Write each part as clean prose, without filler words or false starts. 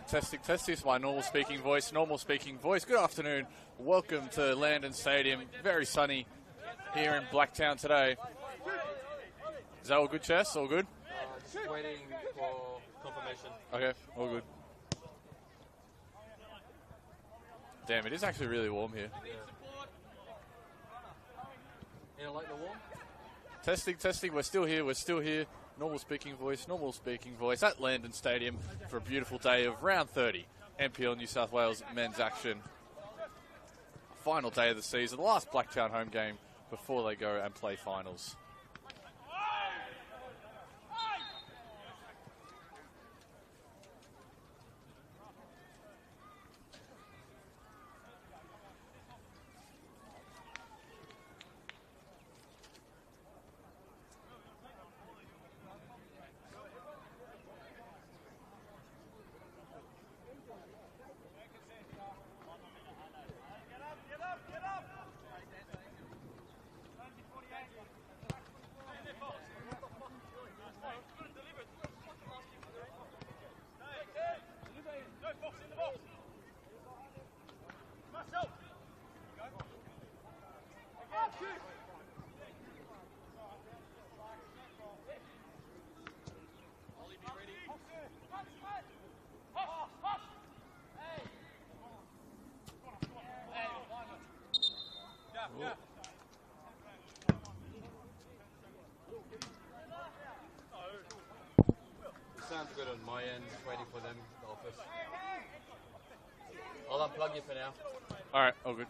Testing. This is my normal speaking voice. Good afternoon. Welcome to Landon Stadium. Very sunny here in Blacktown today. Is that all good, Chess? All good? Just waiting for confirmation. Okay, all good. Damn, it is actually really warm here. Yeah. You don't like the warm? Testing. We're still here. Normal speaking voice at Landon Stadium for a beautiful day of round 30. NPL New South Wales men's action. Final day of the season, the last Blacktown home game before they go and play finals. Sounds good on my end, just waiting for them at the office. I'll unplug you for now. Alright, all good.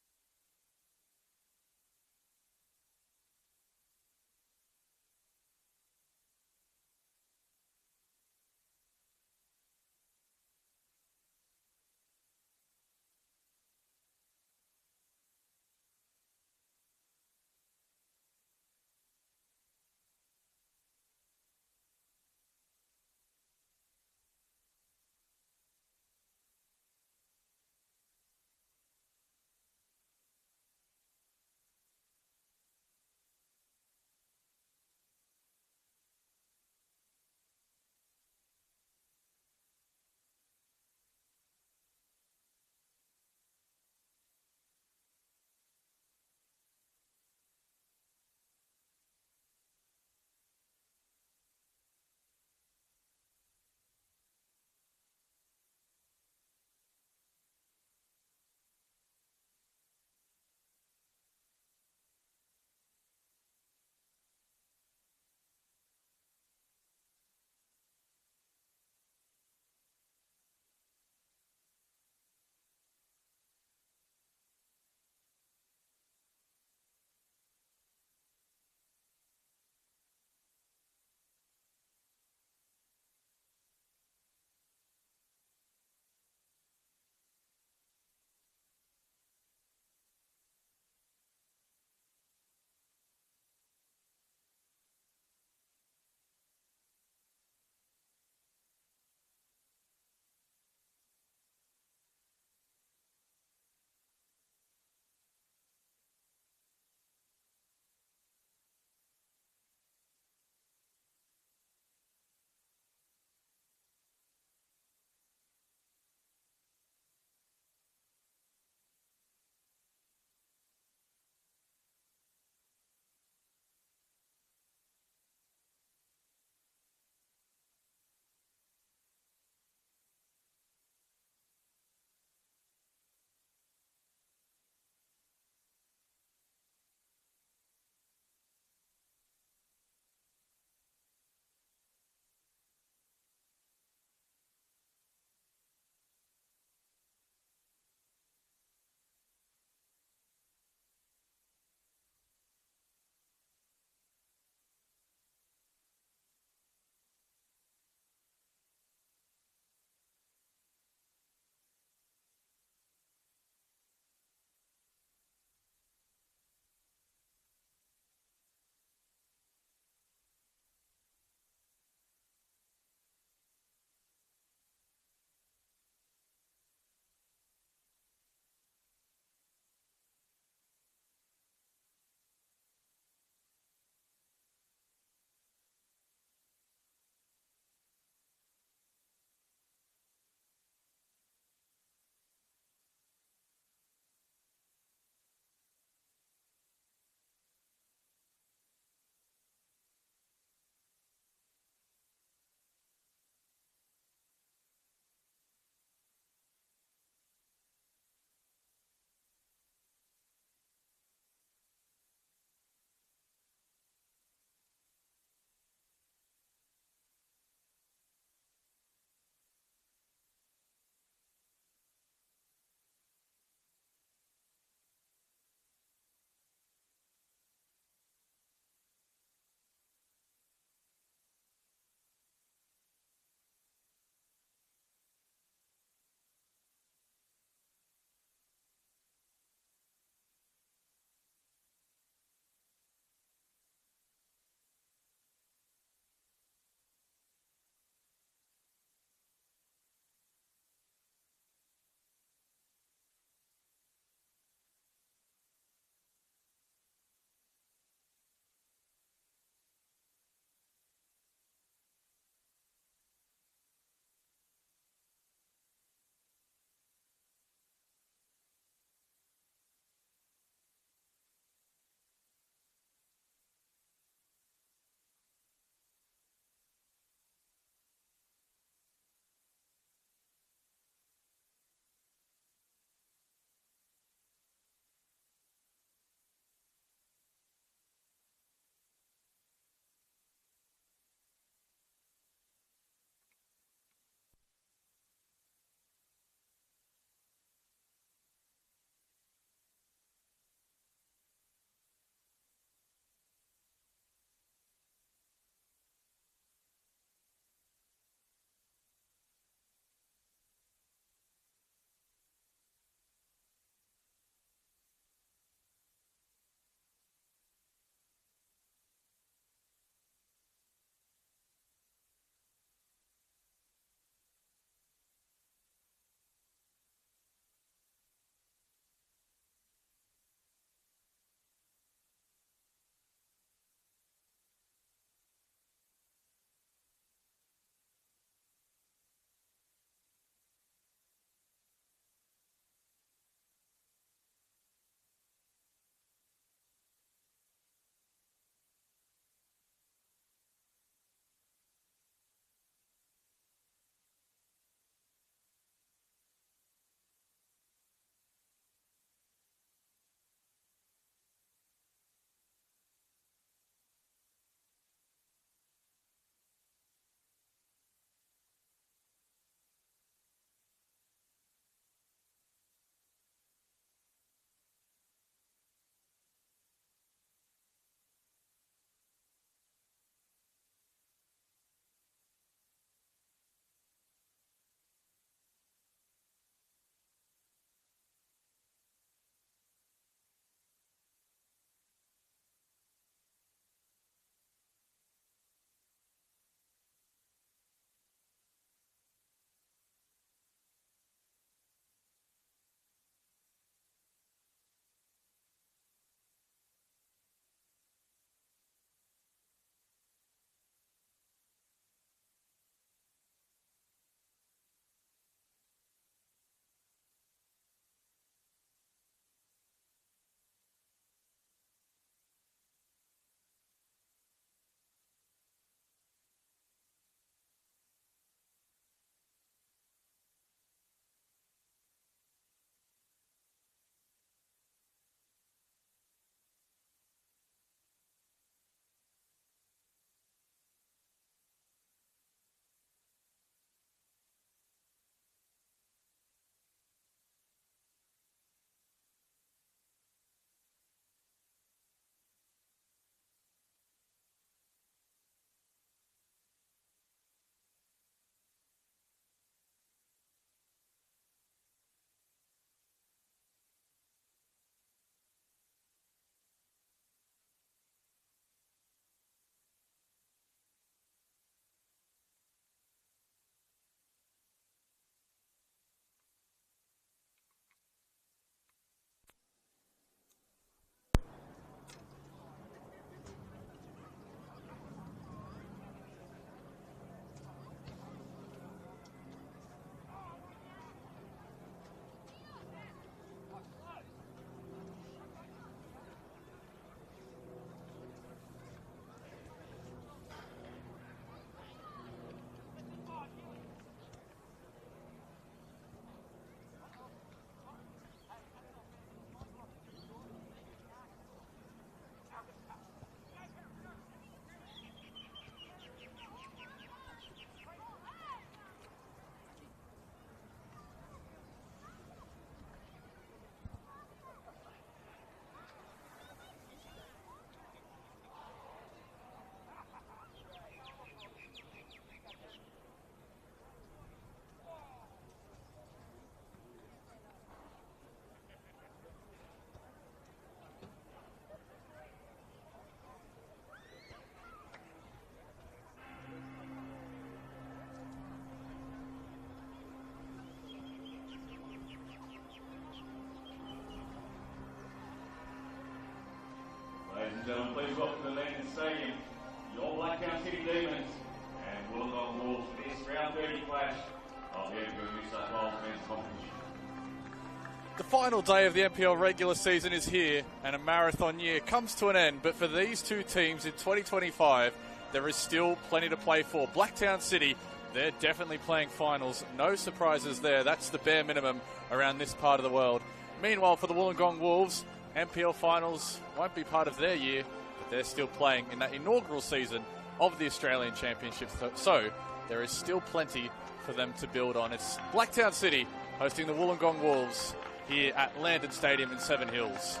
The final day of the NPL regular season is here, and a marathon year comes to an end. But for these two teams in 2025, there is still plenty to play for. Blacktown City, they're definitely playing finals. No surprises there. That's the bare minimum around this part of the world. Meanwhile, for the Wollongong Wolves, NPL finals won't be part of their year, but they're still playing in that inaugural season of the Australian Championship. So there is still plenty for them to build on. It's Blacktown City hosting the Wollongong Wolves here at Landon Stadium in Seven Hills.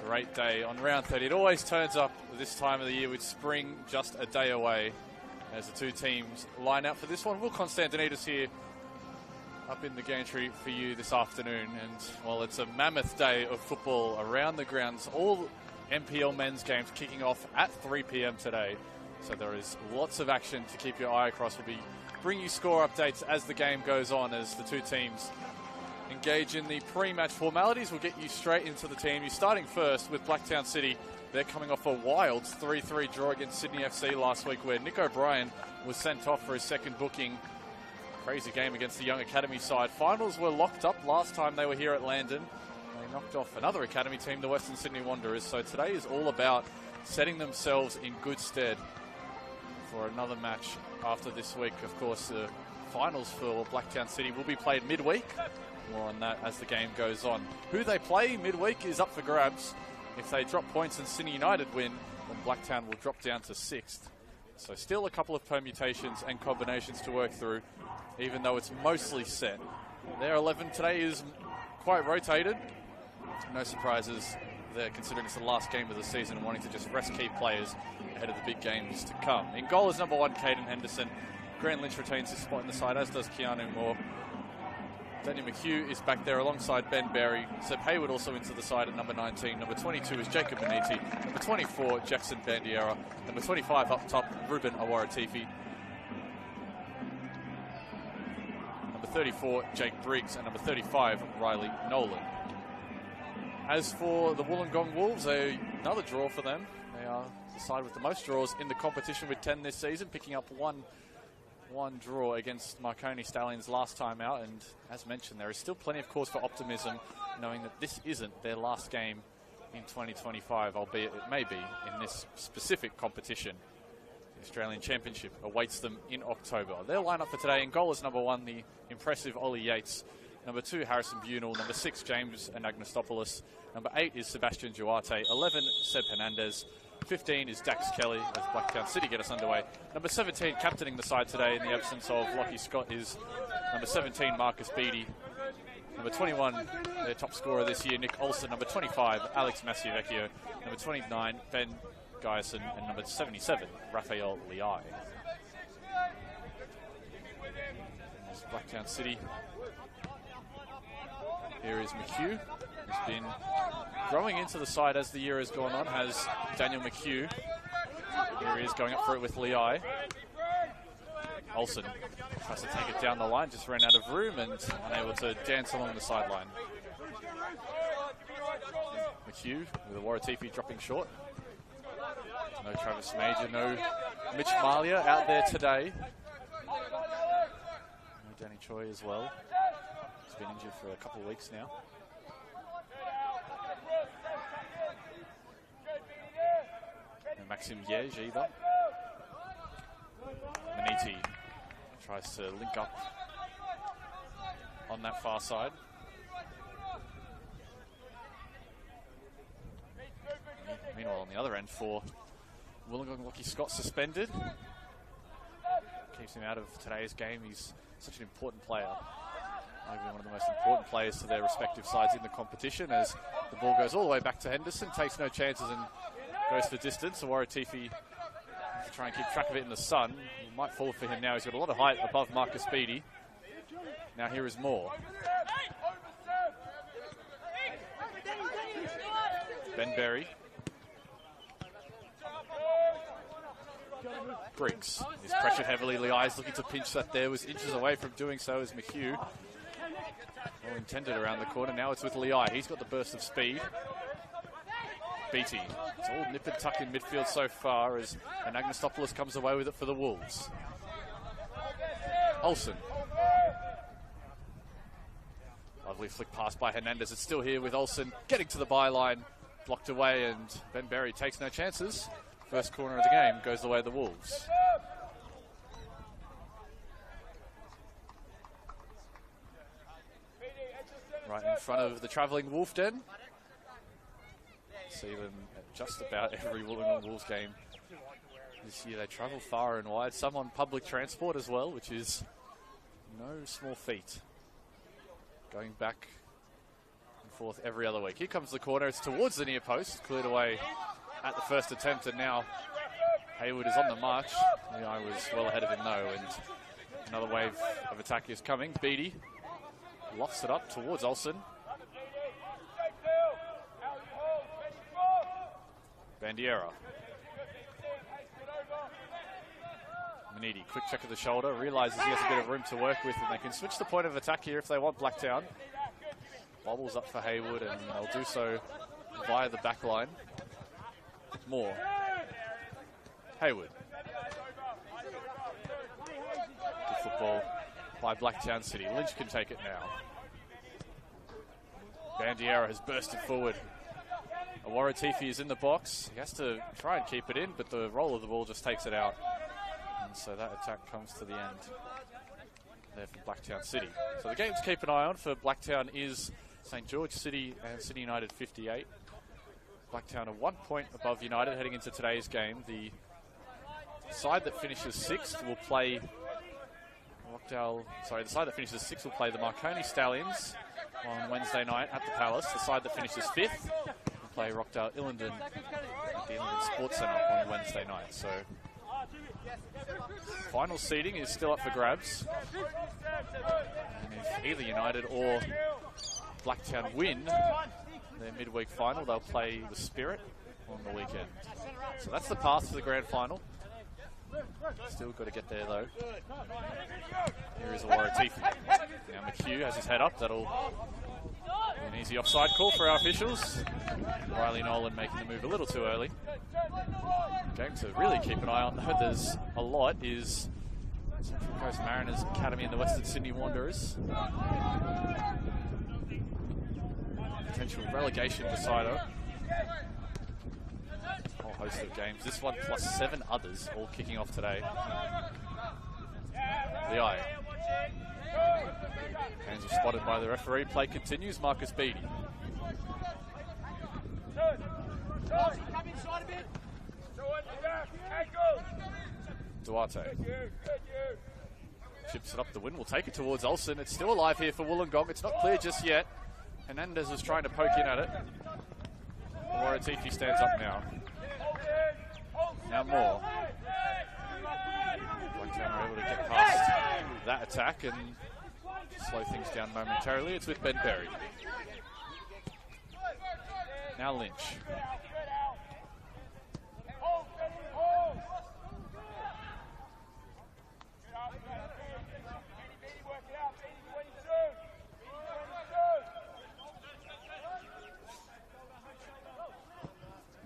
Great day on round 30. It always turns up this time of the year with spring just a day away as the two teams line out for this one. Will Constantinides here up in the gantry for you this afternoon. And, well, it's a mammoth day of football around the grounds. All NPL men's games kicking off at 3 p.m. today. So there is lots of action to keep your eye across. We'll be bringing you score updates as the game goes on, as the two teams engage in the pre-match formalities. We'll get you straight into the team. You're starting first with Blacktown City. They're coming off a wild 3-3 draw against Sydney FC last week, where Nick O'Brien was sent off for his second booking. Crazy game against the young academy side. Finals were locked up last time they were here at Landon. They knocked off another academy team, the Western Sydney Wanderers. So today is all about setting themselves in good stead for another match after this week. Of course, the finals for Blacktown City will be played midweek. More on that as the game goes on. Who they play midweek is up for grabs. If they drop points and Sydney United win, then Blacktown will drop down to 6th. So still a couple of permutations and combinations to work through, even though it's mostly set. Their 11 today is quite rotated. No surprises there, considering it's the last game of the season and wanting to just rest key players ahead of the big games to come. In goal is number 1, Caden Henderson. Grant Lynch retains his spot in the side, as does Keanu Moore. Daniel McHugh is back there alongside Ben Berry. Seb Hayward also into the side at number 19. Number 22 is Jacob Beniti. Number 24, Jackson Bandiera. Number 25 up top, Ruben Awaratifi. Number 34, Jake Briggs. And number 35, Riley Nolan. As for the Wollongong Wolves, another draw for them. They are the side with the most draws in the competition with 10 this season, picking up one draw against Marconi Stallions last time out. And as mentioned, there is still plenty of cause for optimism, knowing that this isn't their last game in 2025, albeit it may be in this specific competition. The Australian Championship awaits them in October. Their lineup for today: in goal is number 1, the impressive Ollie Yates. Number 2, Harrison Bunel. Number 6, James Anagnostopoulos. Number 8 is Sebastian Duarte. 11, Seb Hernandez. 15 is Dax Kelly, as Blacktown City get us underway. Number 17, captaining the side today in the absence of Lockie Scott, is number 17, Marcus Beattie. Number 21, their top scorer this year, Nick Olsen. Number 25, Alex Massiavecchio. Number 29, Ben Geisen. And number 77, Raphael Liai. There's Blacktown City. Here is McHugh, who's been growing into the side as the year has gone on, has Daniel McHugh. Here he is going up for it with Liai. Olsen tries to take it down the line, just ran out of room and unable to dance along the sideline. McHugh with a Waratifi dropping short. No Travis Major, no Mitch Malia out there today. No Danny Choi as well. He's been injured for a couple of weeks now. Maxim Liege either. Maniti tries to link up on that far side. Meanwhile, on the other end for Wollongong, Lockie Scott suspended. Keeps him out of today's game. He's such an important player. Arguably one of the most important players to their respective sides in the competition, as the ball goes all the way back to Henderson, takes no chances and goes for distance. Awaratifi to try and keep track of it in the sun. It might fall for him now. He's got a lot of height above Marcus Beattie. Now here is Moore. Ben Berry. Briggs is pressured heavily. Liai's looking to pinch that there. Was inches away from doing so as McHugh. Well intended around the corner. Now it's with Liai. He's got the burst of speed. Beattie. It's all nip and tuck in midfield so far as Anagnostopoulos comes away with it for the Wolves. Olsen. Lovely flick pass by Hernandez. It's still here with Olsen getting to the byline. Blocked away, and Ben Berry takes no chances. First corner of the game goes the way of the Wolves. Right in front of the travelling Wolf Den. See them at just about every Wollongong Wolves game this year. They travel far and wide, some on public transport as well, which is no small feat. Going back and forth every other week. Here comes the corner. It's towards the near post. Cleared away at the first attempt, and now Hayward is on the march. Yeah, I was well ahead of him though, and another wave of attack is coming. Beattie lofts it up towards Olsen. Bandiera. Manidi, quick check of the shoulder, realises he has a bit of room to work with, and they can switch the point of attack here if they want Blacktown. Bobbles up for Hayward, and they'll do so via the back line. Moore. Hayward. Good football by Blacktown City. Lynch can take it now. Bandiera has bursted forward. Awaratifi is in the box. He has to try and keep it in, but the roll of the ball just takes it out. And so that attack comes to the end there from Blacktown City. So the game to keep an eye on for Blacktown is St. George City and City United 58. Blacktown are 1 point above United heading into today's game. The side that finishes sixth will play the side that finishes sixth will play the Marconi Stallions on Wednesday night at the Palace. The side that finishes fifth will play Rockdale Illingdon at the Illingdon Sports Centre on Wednesday night. So final seeding is still up for grabs. And if either United or Blacktown win their midweek final, they'll play the Spirit on the weekend. So that's the path to the grand final. Still got to get there though. Here is Awaratifi. Now McHugh has his head up. That'll be an easy offside call for our officials. Riley Nolan making the move a little too early. Game to really keep an eye on though, there's a lot, is Central Coast Mariners Academy and the Western Sydney Wanderers. Potential relegation decider. Whole host of games. This one plus 7 others, all kicking off today. The eye. Hands are spotted by the referee. Play continues. Marcus Beattie. Duarte. Chips it up the win. We'll take it towards Olsen. It's still alive here for Wollongong. It's not clear just yet. Hernandez was trying to poke in at it. Awaratifi stands up now. Now Moore. Blacktown are able to get past that attack and slow things down momentarily. It's with Ben Berry. Now Lynch.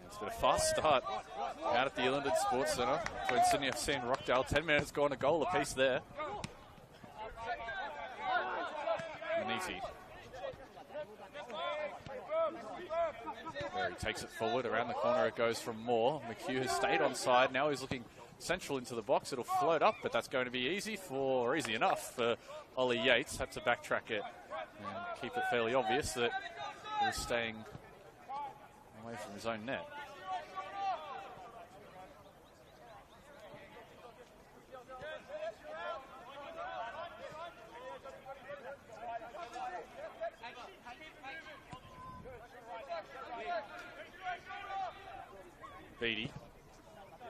It's been a fast start out at the Illingdon Sports Centre between Sydney FC and Rockdale. 10 minutes gone, a goal apiece there. Maniti. There he takes it forward. Around the corner it goes from Moore. McHugh has stayed on side. Now he's looking central into the box. It'll float up, but that's going to be easy enough for Ollie Yates. Had to backtrack it and keep it fairly obvious that he was staying away from his own net. Beattie.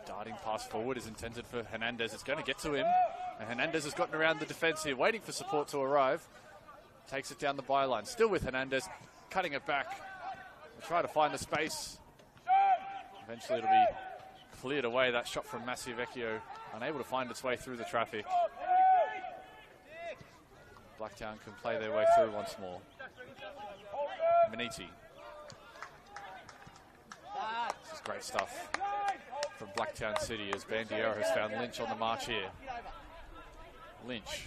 Darting pass forward is intended for Hernandez. It's going to get to him. And Hernandez has gotten around the defence here, waiting for support to arrive. Takes it down the byline. Still with Hernandez, cutting it back. They'll try to find the space. Eventually it'll be cleared away. That shot from Massiavecchio, unable to find its way through the traffic. Blacktown can play their way through once more. Maniti. This is great stuff from Blacktown City as Bandiera has found Lynch on the march here. Lynch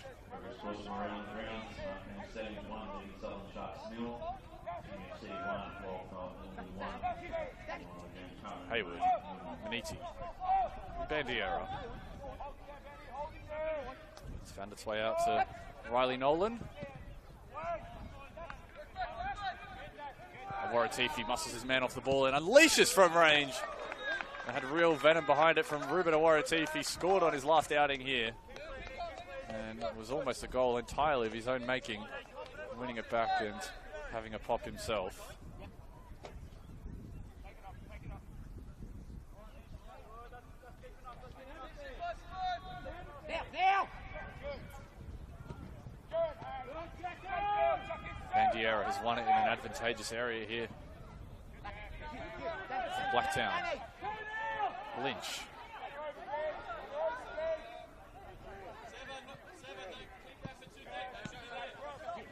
First around the grounds, NSW 1 leading Southern Sharks 0. NSC 1, 12 1. Hayward, Maniti, Bandiera. It's found its way out to Riley Nolan. Awaratifi muscles his man off the ball and unleashes from range. It had real venom behind it from Ruben Awaratifi. Scored on his last outing here. And it was almost a goal entirely of his own making. Winning it back and having a pop himself. Bandiera has won it in an advantageous area here. Blacktown. Lynch.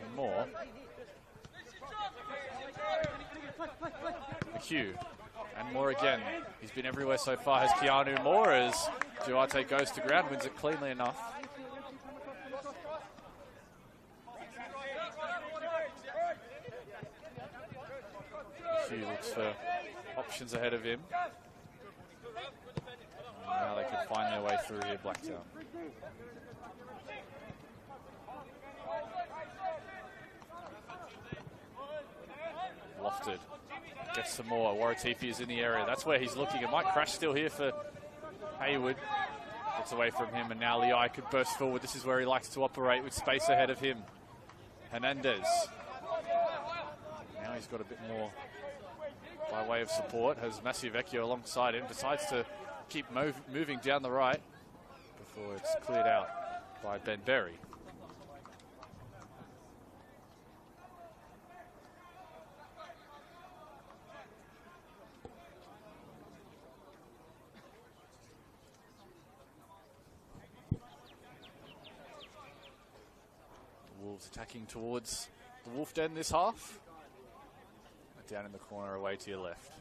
And more. McHugh. And more again. He's been everywhere so far. Has Keanu Moore as Duarte goes to ground, wins it cleanly enough. McHugh looks for options ahead of him. And now they can find their way through here, Blacktown. Lofted. Gets some more. Awaratifi is in the area. That's where he's looking. It might crash still here for Hayward. Gets away from him, and now Leai could burst forward. This is where he likes to operate, with space ahead of him. Hernandez. Now he's got a bit more by way of support. Has Massiavecchio alongside him. Decides to keep moving down the right before it's cleared out by Ben Berry. Wolves attacking towards the Wolf Den this half. Down in the corner away to your left.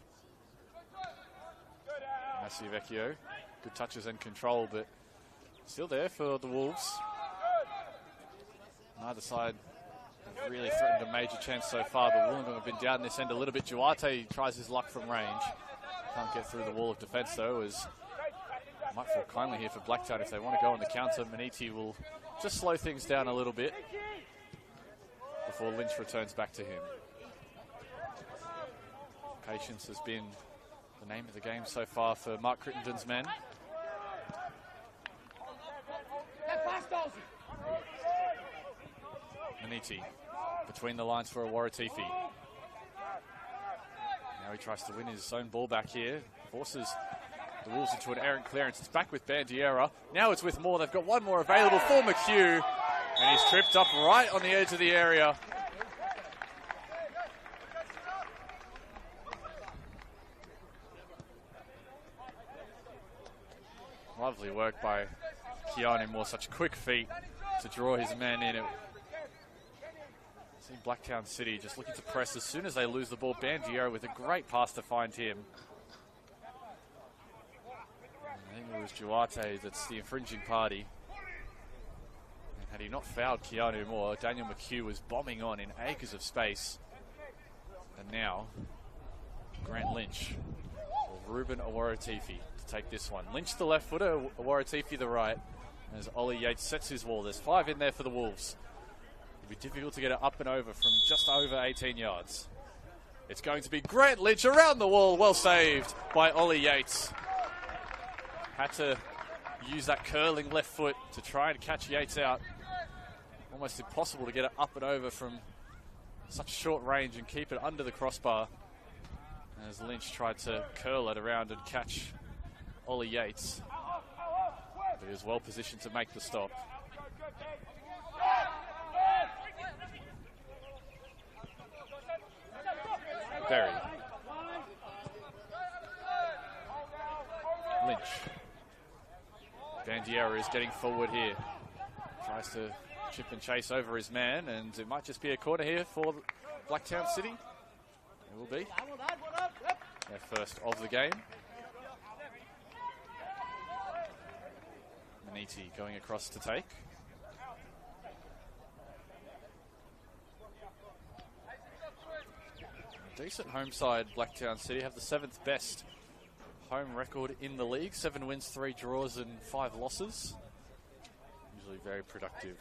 Massiavecchio, good touches and control, but still there for the Wolves. Neither side have really threatened a major chance so far, but Wollongong have been down this end a little bit. Duarte tries his luck from range. Can't get through the wall of defence though, as might fall kindly here for Blacktown if they want to go on the counter. Maniti will just slow things down a little bit before Lynch returns back to him. Patience has been the name of the game so far for Mark Crittenden's men. Maniti between the lines for Awaratifi. Now he tries to win his own ball back here. Forces the Wolves into an errant clearance. It's back with Bandiera. Now it's with Moore. They've got one more available for McHugh. And he's tripped up right on the edge of the area. Lovely work by Keanu Moore. Such quick feet to draw his man in. See Blacktown City just looking to press as soon as they lose the ball. Bandiera with a great pass to find him. I think it was Duarte that's the infringing party. And had he not fouled Keanu Moore, Daniel McHugh was bombing on in acres of space. And now, Grant Lynch or Ruben Awaratifi to take this one. Lynch the left footer, Awaratifi the right. As Ollie Yates sets his wall. There's 5 in there for the Wolves. It'll be difficult to get it up and over from just over 18 yards. It's going to be Grant Lynch around the wall. Well saved by Ollie Yates. Had to use that curling left foot to try and catch Yates out. Almost impossible to get it up and over from such short range and keep it under the crossbar. As Lynch tried to curl it around and catch Ollie Yates. But he was well positioned to make the stop. Berry. Lynch. Bandiera is getting forward here. Tries to chip and chase over his man, and it might just be a corner here for Blacktown City. It will be. Their first of the game. Maniti going across to take. decent home side, Blacktown City. Have the 7th best home record in the league. 7 wins, 3 draws and 5 losses. Usually very productive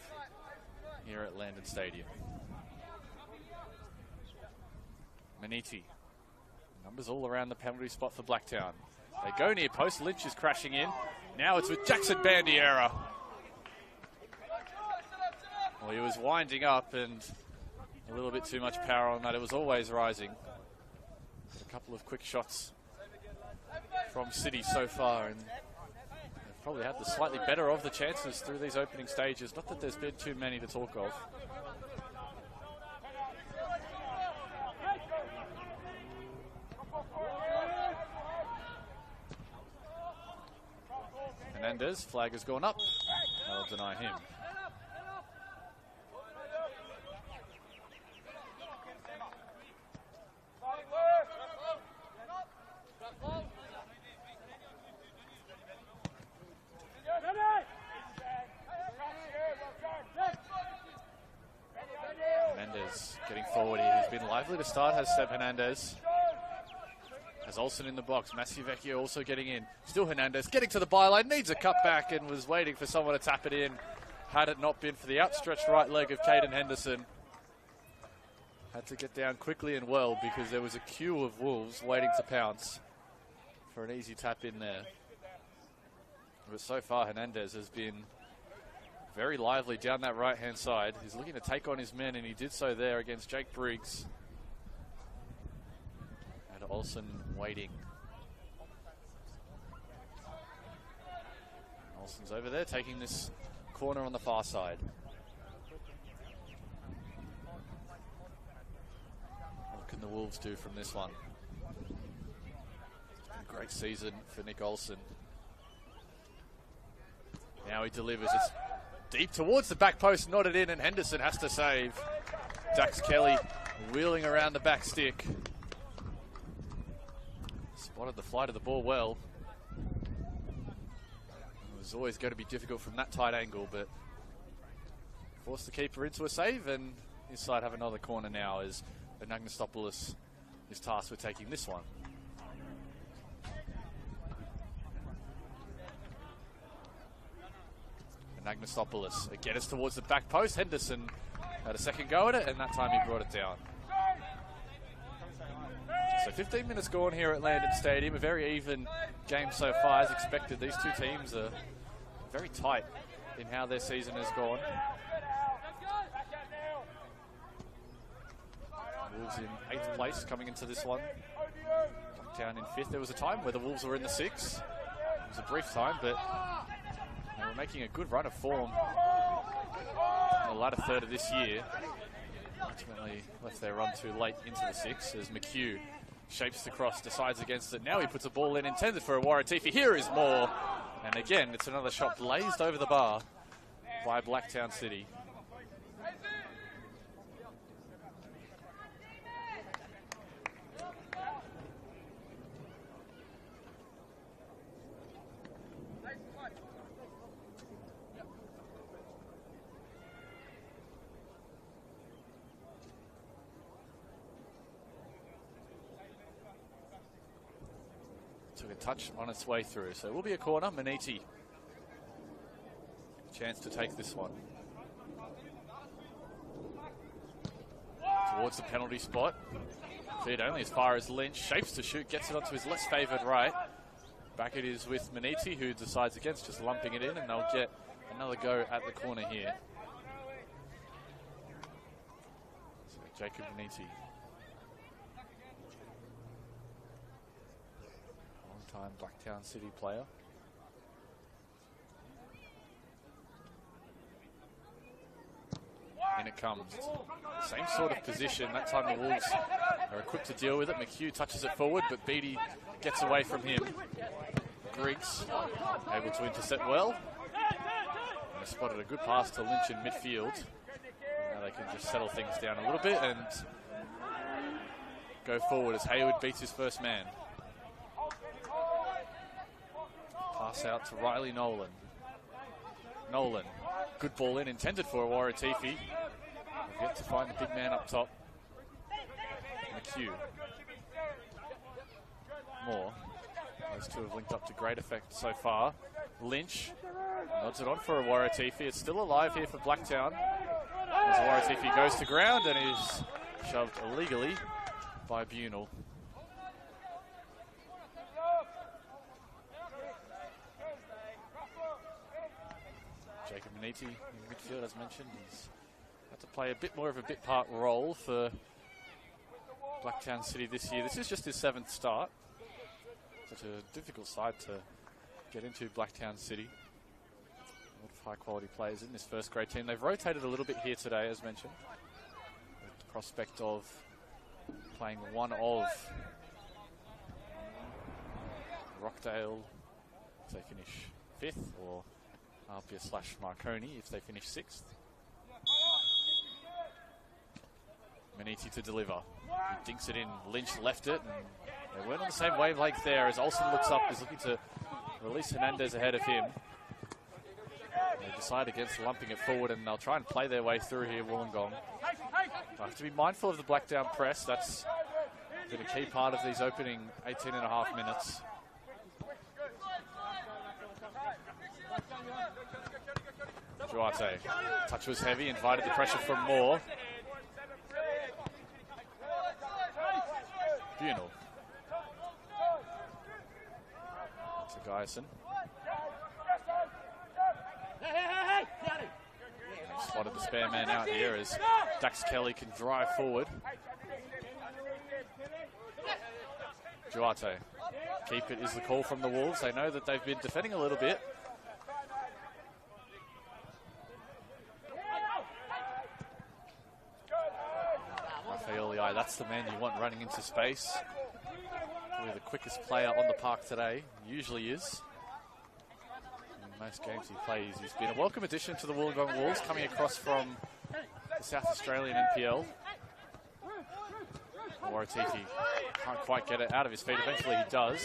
here at Landon Stadium. Maniti. Numbers all around the penalty spot for Blacktown. They go near post. Lynch is crashing in. Now it's with Jackson Bandiera. Well, he was winding up and a little bit too much power on that. It was always rising. A couple of quick shots from City so far, and they've probably had the slightly better of the chances through these opening stages. Not that there's been too many to talk of. Hernandez, flag has gone up. I'll deny him. Hernandez getting forward here. He's been lively to start, has Seb Hernandez. Has Olsen in the box. Massivecchio also getting in. Still Hernandez getting to the byline. Needs a cutback and was waiting for someone to tap it in. Had it not been for the outstretched right leg of Caden Henderson. Had to get down quickly and well because there was a queue of Wolves waiting to pounce for an easy tap in there. But so far Hernandez has been very lively down that right-hand side. He's looking to take on his men, and he did so there against Jake Briggs. And Olsen waiting. Olsen's over there taking this corner on the far side. What can the Wolves do from this one? It's been a great season for Nick Olsen. Now he delivers. It's deep towards the back post, nodded in, and Henderson has to save. Dax Kelly wheeling around the back stick. Spotted the flight of the ball well. It was always going to be difficult from that tight angle, but forced the keeper into a save, and his side have another corner now as Anagnostopoulos is tasked with taking this one. Anagnostopoulos again is towards the back post. Henderson had a second go at it, and that time he brought it down. So 15 minutes gone here at Landon Stadium. A very even game so far as expected. These two teams are very tight in how their season has gone. Wolves in 8th place coming into this one. Blacktown in 5th. There was a time where the Wolves were in the 6th. It was a brief time, but they were making a good run of form in the latter third of this year. Ultimately left their run too late into the 6th as McHugh shapes the cross, decides against it. Now he puts a ball in intended for a Warratifi. Here is more. And again, it's another shot blazed over the bar by Blacktown City. Took a touch on its way through. So it will be a corner. Maniti. Chance to take this one. Towards the penalty spot. Feed only as far as Lynch. Shapes to shoot. Gets it onto his less favoured right. Back it is with Maniti, who decides against just lumping it in, and they'll get another go at the corner here. So Jacob Maniti. Time Blacktown City player. In it comes. Same sort of position. That time the Wolves are equipped to deal with it. McHugh touches it forward, but Beattie gets away from him. Griggs able to intercept well. And they spotted a good pass to Lynch in midfield. Now they can just settle things down a little bit and go forward as Hayward beats his first man. Pass out to Riley Nolan. Nolan, good ball in, intended for a Warratifi. We've yet to find the big man up top. McHugh. Moore. Those two have linked up to great effect so far. Lynch nods it on for Waratifi. It's still alive here for Blacktown. As Waratifi goes to ground and is shoved illegally by Bunel. Jacob Maniti in midfield, as mentioned, he's had to play a bit more of a bit part role for Blacktown City this year. This is just his 7th start. Such a difficult side to get into, Blacktown City. A lot of high quality players in this first grade team. They've rotated a little bit here today, as mentioned, with the prospect of playing one of Rockdale if they finish 5th, or Alpia/Marconi if they finish 6th. Maniti to deliver. He dinks it in. Lynch left it. And they weren't on the same wavelength there as Olsen looks up, is looking to release Hernandez ahead of him. They decide against lumping it forward, and they'll try and play their way through here, Wollongong. They have to be mindful of the Blacktown press. That's been a key part of these opening 18.5 minutes. Duarte. Touch was heavy, invited the pressure from Moore. Bunel. To Guyson. Spotted the spare man out here as Dax Kelly can drive forward. Duarte. Keep it is the call from the Wolves. They know that they've been defending a little bit. That's the man you want running into space. Probably the quickest player on the park today. Usually is. In most games he plays, he's been a welcome addition to the Wollongong Wolves, coming across from the South Australian NPL. Waratifi can't quite get it out of his feet. Eventually he does.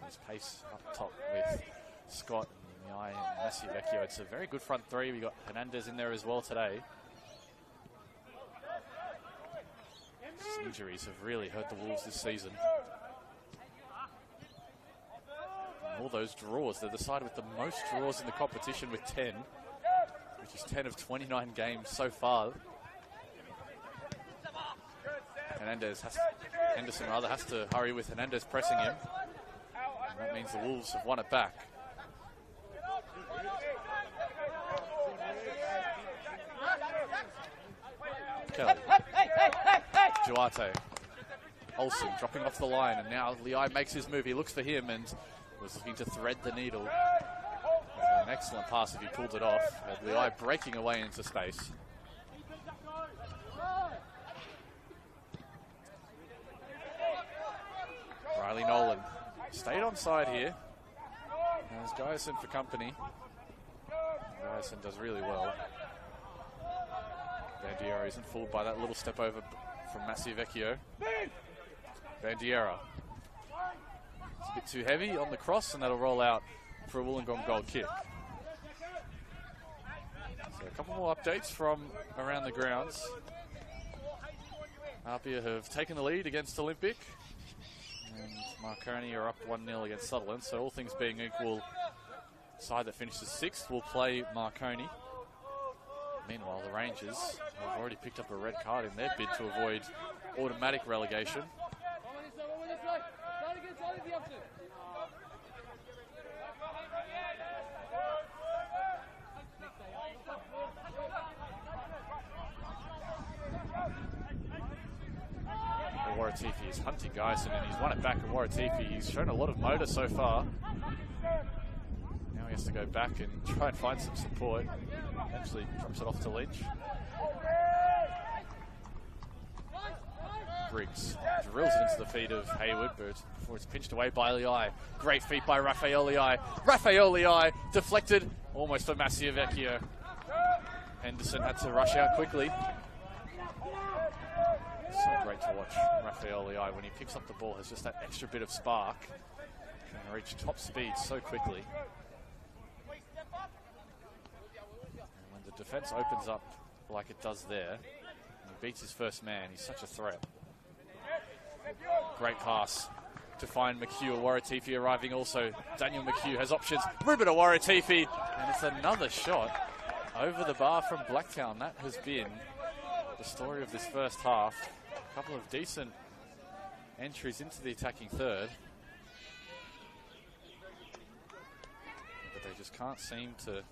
His pace up top with Scott and Messi Vecchio. It's a very good front three. We got Hernandez in there as well today. These injuries have really hurt the Wolves this season. And all those draws, they're the side with the most draws in the competition with 10, which is 10 of 29 games so far. Henderson has to hurry with Hernandez pressing him. And that means the Wolves have won it back. Kelly. Duarte. Olsen dropping off the line, and now Liai makes his move. He looks for him and was looking to thread the needle. An excellent pass if he pulled it off. And Liai breaking away into space. Riley Nolan stayed on side here. There's Guyson for company. Guyson does really well. Bandiera isn't fooled by that little step over from Messi Vecchio. Bandiera. It's a bit too heavy on the cross, and that'll roll out for a Wollongong goal kick. So a couple more updates from around the grounds. Apia have taken the lead against Olympic, and Marconi are up 1-0 against Sutherland. So all things being equal, side that finishes 6th will play Marconi. Meanwhile, the Rangers have already picked up a red card in their bid to avoid automatic relegation. Waratifi is hunting Guyson, and he's won it back at Waratifi. He's shown a lot of motor so far. Now he has to go back and try and find some support. Eventually drops it off to Lynch. Briggs drills it into the feet of Hayward, but before it's pinched away by Liai. Great feet by Raphael Liai. Raphael Liai deflected almost for Messi Vecchio. Henderson had to rush out quickly. So great to watch Raphael Liai when he picks up the ball, has just that extra bit of spark. Can reach top speed so quickly. the defence opens up like it does there. And he beats his first man. He's such a threat. Great pass to find McHugh. Waratifi arriving also. Daniel McHugh has options. Ruben Waratifi. And it's another shot over the bar from Blacktown. That has been the story of this first half. A couple of decent entries into the attacking third. But they just can't seem to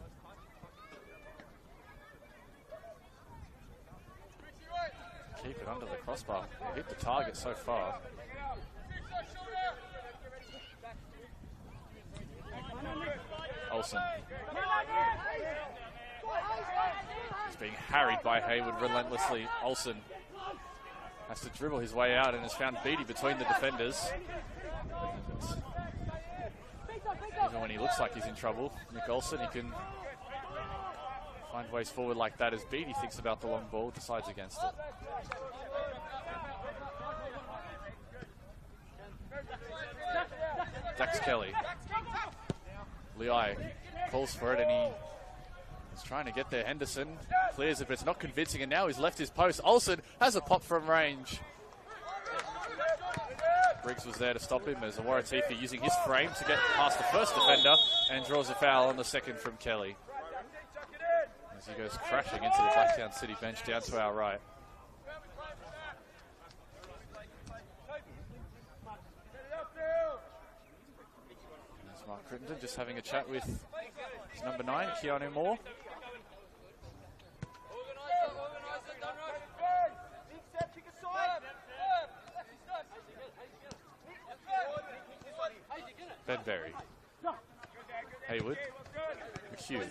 keep it under the crossbar. They hit the target so far. Olsen. He's being harried by Hayward relentlessly. Olsen has to dribble his way out and has found Beattie between the defenders. And even when he looks like he's in trouble, Nick Olsen, he can find ways forward like that as Beattie thinks about the long ball, decides against it. Dax Kelly. Liai calls for it and he's trying to get there. Henderson clears it, but it's not convincing, and now he's left his post. Olsen has a pop from range. Briggs was there to stop him as Waratifi using his frame to get past the first defender and draws a foul on the second from Kelly. As he goes crashing into the Blacktown City bench down to our right. There's Mark Crittenden just having a chat with his number 9, Keanu Moore. Ben Berry. Hayward. McHugh.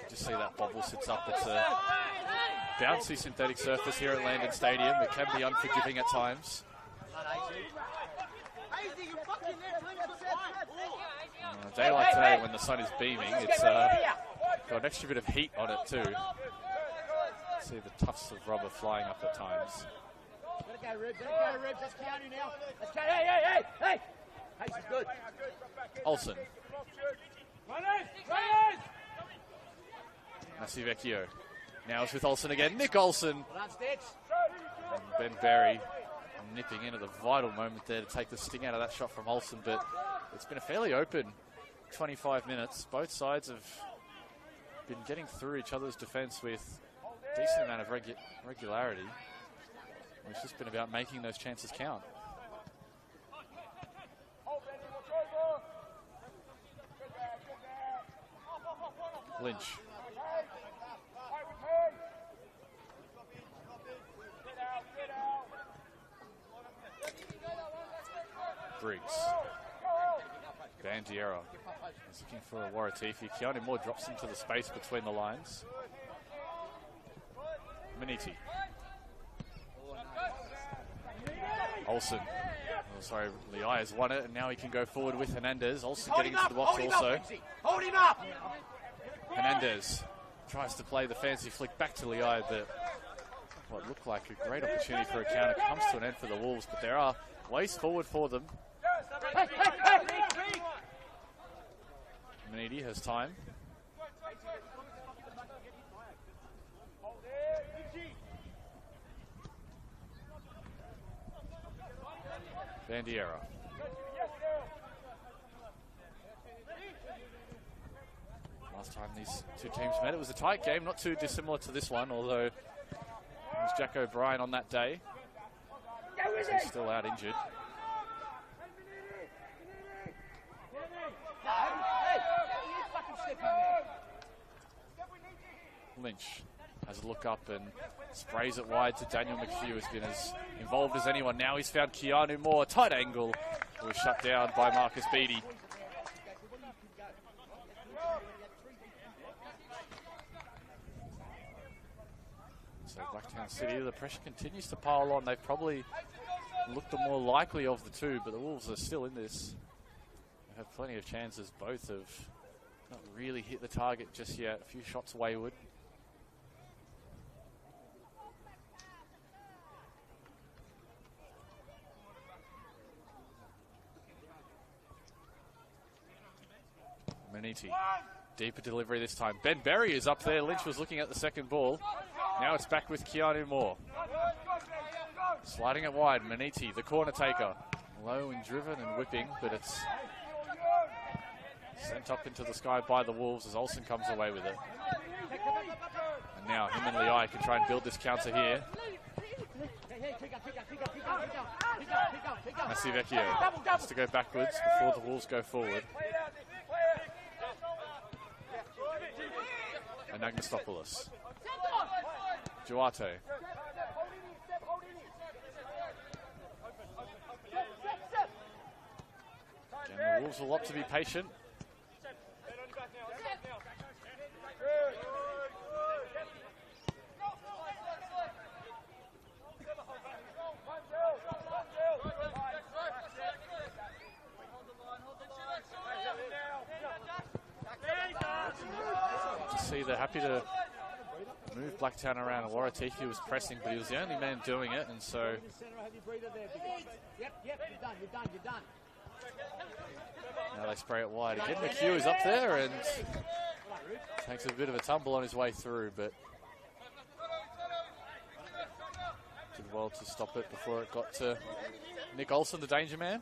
Just see that bobble sits up. It's a bouncy synthetic surface here at Landon Stadium. It can be unforgiving at times. On a day like today when the sun is beaming, it's got an extra bit of heat on it too. See the tufts of rubber flying up at times. Let it go, Ribs. Let it go, Ribs. That's Keanu now. That's Keanu. Hey! Hey, this is good. Olsen. Masivecchio. Now it's with Olsen again. Nick Olsen. And Ben Berry nipping in at the vital moment there to take the sting out of that shot from Olsen. But it's been a fairly open 25 minutes. Both sides have been getting through each other's defence with a decent amount of regularity. It's just been about making those chances count. Lynch. Briggs. Bandiero is looking for a Waratifi. Keanu Moore drops into the space between the lines. Maniti. Olsen. Oh, sorry, Liai has won it, and now he can go forward with Hernandez. Olsen getting into the box also. Hold him up! Hernandez tries to play the fancy flick back to Liai, but what looked like a great opportunity for a counter comes to an end for the Wolves, but there are ways forward for them. Maniti has time. Bandiera. Last time these two teams met, it was a tight game, not too dissimilar to this one, although it was Jack O'Brien on that day. He's still out injured. Lynch has a look up and sprays it wide to Daniel McHugh, who's been as involved as anyone. Now he's found Keanu Moore, tight angle. It was shut down by Marcus Beattie. So Blacktown City, the pressure continues to pile on. They've probably looked the more likely of the two, but the Wolves are still in this. They have plenty of chances. Both have not really hit the target just yet. A few shots wayward. Maniti. Deeper delivery this time. Ben Berry is up there. Lynch was looking at the second ball. Now it's back with Keanu Moore. Sliding it wide. Maniti, the corner taker. Low and driven and whipping, but it's sent up into the sky by the Wolves as Olsen comes away with it. And now him and Liai can try and build this counter here. Masivecchio has to go backwards before the Wolves go forward. And Agnostopoulos. Duarte. Again, the Wolves will opt to be patient. See, they're happy to move Blacktown around. And Waratifi was pressing, but he was the only man doing it, and so now they spray it wide. Again, McHugh is up there and takes a bit of a tumble on his way through, but did well to stop it before it got to Nick Olsen, the danger man.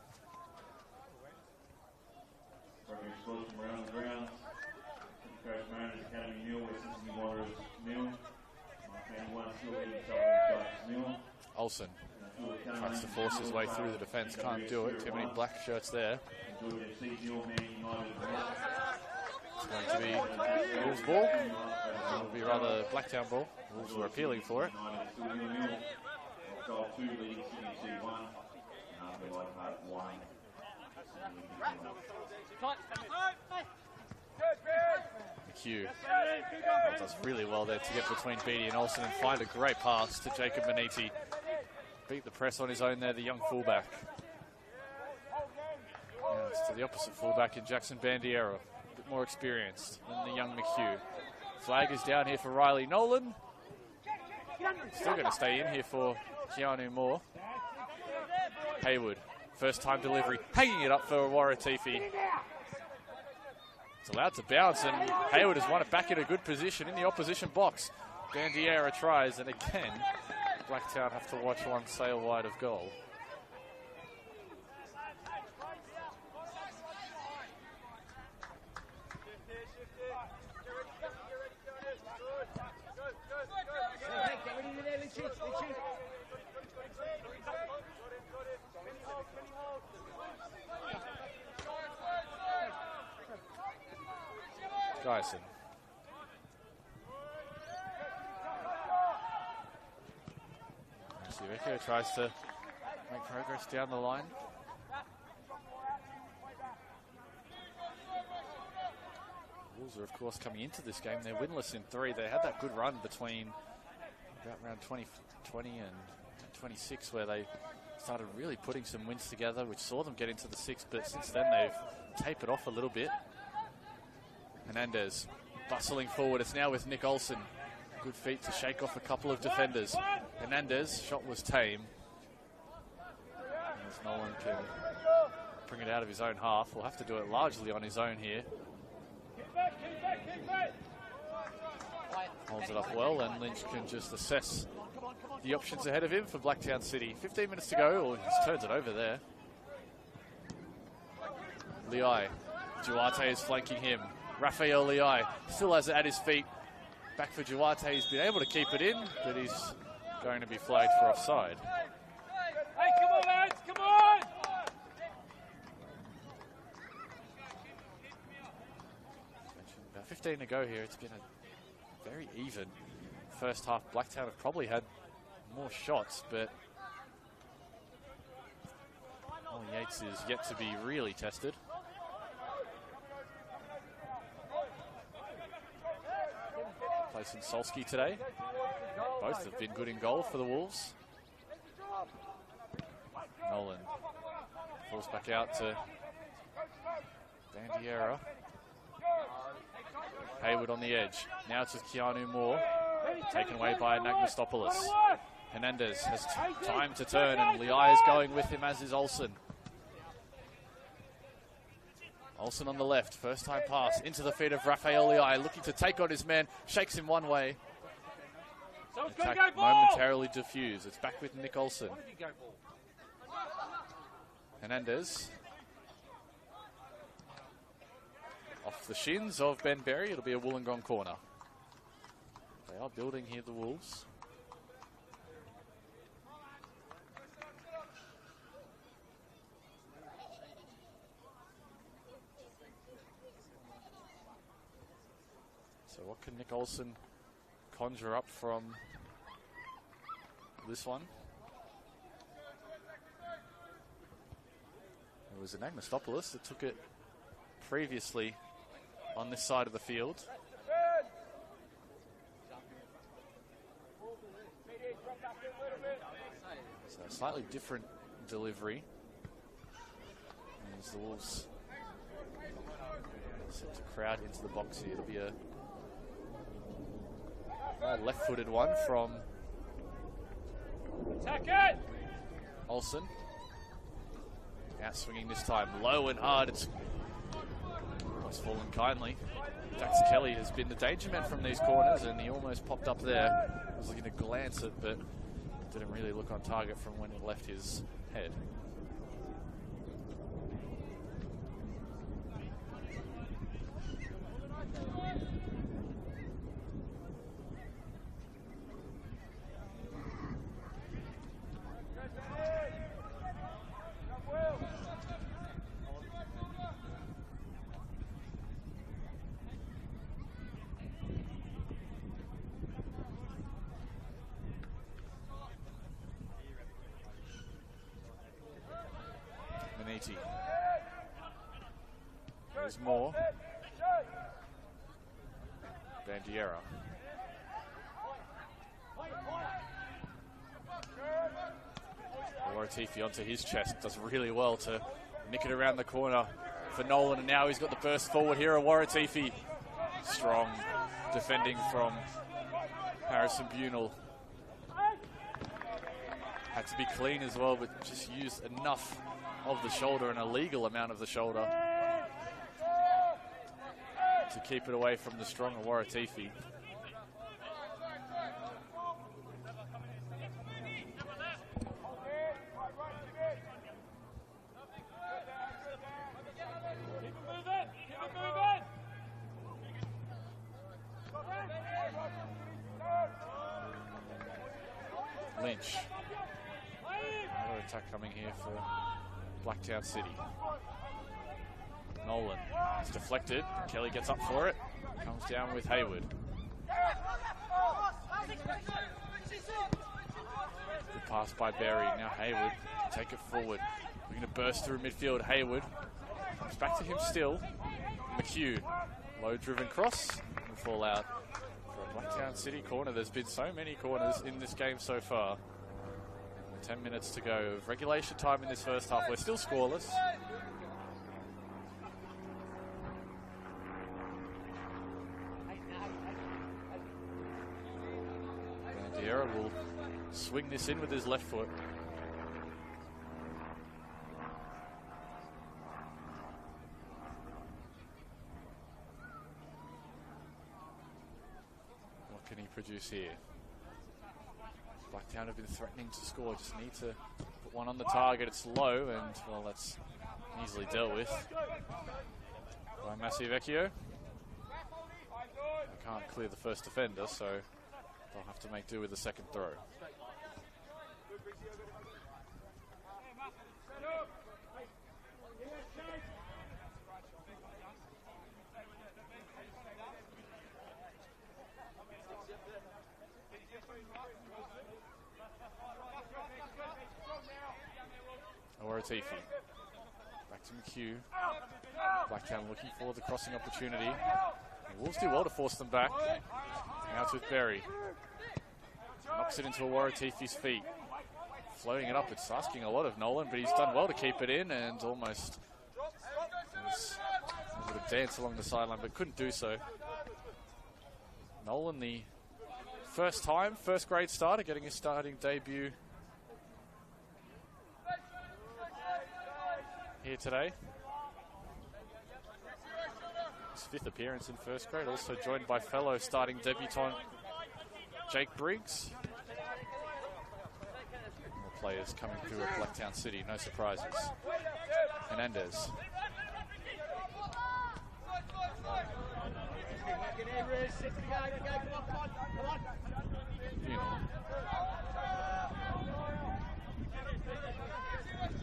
Olsen tries to force his way through the defence, can't do it. Too many black shirts there. It's going to be Wolves ball. It will be rather Blacktown ball. Wolves were appealing for it. McHugh does really well there to get between Beattie and Olsen and find a great pass to Jacob Maniti. Beat the press on his own there, the young fullback. Now it's to the opposite fullback in Jackson Bandiero, a bit more experienced than the young McHugh. Flag is down here for Riley Nolan. Still going to stay in here for Keanu Moore. Haywood, first time delivery, hanging it up for Waratifi. It's allowed to bounce, and Haywood has won it back in a good position in the opposition box. Bandiera tries, and again, Blacktown have to watch one sail wide of goal. Dyson. Masivecchio tries to make progress down the line. Wolves are, of course, coming into this game. They're winless in 3. They had that good run between about round 2020 and 26 where they started really putting some wins together, which saw them get into the 6, but since then they've tapered off a little bit. Hernandez bustling forward. It's now with Nick Olsen. Good feet to shake off a couple of defenders. Hernandez, shot was tame. As Nolan can bring it out of his own half. Will have to do it largely on his own here. Holds it up well, and Lynch can just assess the options ahead of him for Blacktown City. 15 minutes to go, or he turns it over there. Liai. Duarte is flanking him. Rafael Liai still has it at his feet. Back for Duarte. He's been able to keep it in, but he's going to be flagged for offside. Hey, come on, lads, come on! About 15 to go here. It's been a very even first half. Blacktown have probably had more shots, but Ollie Yates is yet to be really tested. Placing Solski today. Both have been good in goal for the Wolves. Nolan falls back out to Bandiera. Haywood on the edge. Now it's with Keanu Moore. Taken away by Agnostopoulos. Hernandez has time to turn, and Liai is going with him, as is Olsen. Olsen on the left, first time pass into the feet of Raffaeliai, looking to take on his man, shakes him one way. Attack momentarily diffused. It's back with Nick Olsen. Hernandez. Off the shins of Ben Berry, it'll be a Wollongong corner. They are building here, the Wolves. So what can Nick Olsen conjure up from this one? It was an Agnostopoulos that took it previously on this side of the field. So a slightly different delivery. As the Wolves set to crowd into the box here. It'll be a left-footed one from Olsen. Out swinging this time, low and hard. It's fallen kindly. Dax Kelly has been the danger man from these corners, and he almost popped up there. Was looking to glance it, but didn't really look on target from when it left his head. There's more. Bandiera. Waratifi onto his chest. Does really well to nick it around the corner for Nolan. And now he's got the burst forward here. Waratifi. Strong defending from Harrison Bunel. Had to be clean as well, but just used enough of the shoulder, an illegal amount of the shoulder, to keep it away from the stronger Waratifi. Lynch. Another attack coming here for Blacktown City. Nolan. It's deflected. Kelly gets up for it. Comes down with Hayward. Good pass by Berry. Now Hayward. Take it forward. We're going to burst through midfield. Hayward. Comes back to him still. McHugh. Low driven cross. And fall out. For a Blacktown City corner. There's been so many corners in this game so far. 10 minutes to go of regulation time in this first half. We're still scoreless. Bandiera will swing this in with his left foot. What can he produce here? Blacktown have been threatening to score, just need to put one on the target. It's low, and well, that's easily dealt with by Massivecchio. They can't clear the first defender, so they'll have to make do with the second throw. Waratifi. Back to McHugh. Blacktown looking for the crossing opportunity. The Wolves do well to force them back. Now it's with Berry. Knocks it into Waratifi's feet. Floating it up. It's asking a lot of Nolan, but he's done well to keep it in and almost was able to dance along the sideline, but couldn't do so. Nolan, the first grade starter, getting his starting debut here today. 5th appearance in first grade, also joined by fellow starting debutant Jake Briggs. More players coming through at Blacktown City, no surprises. Hernandez.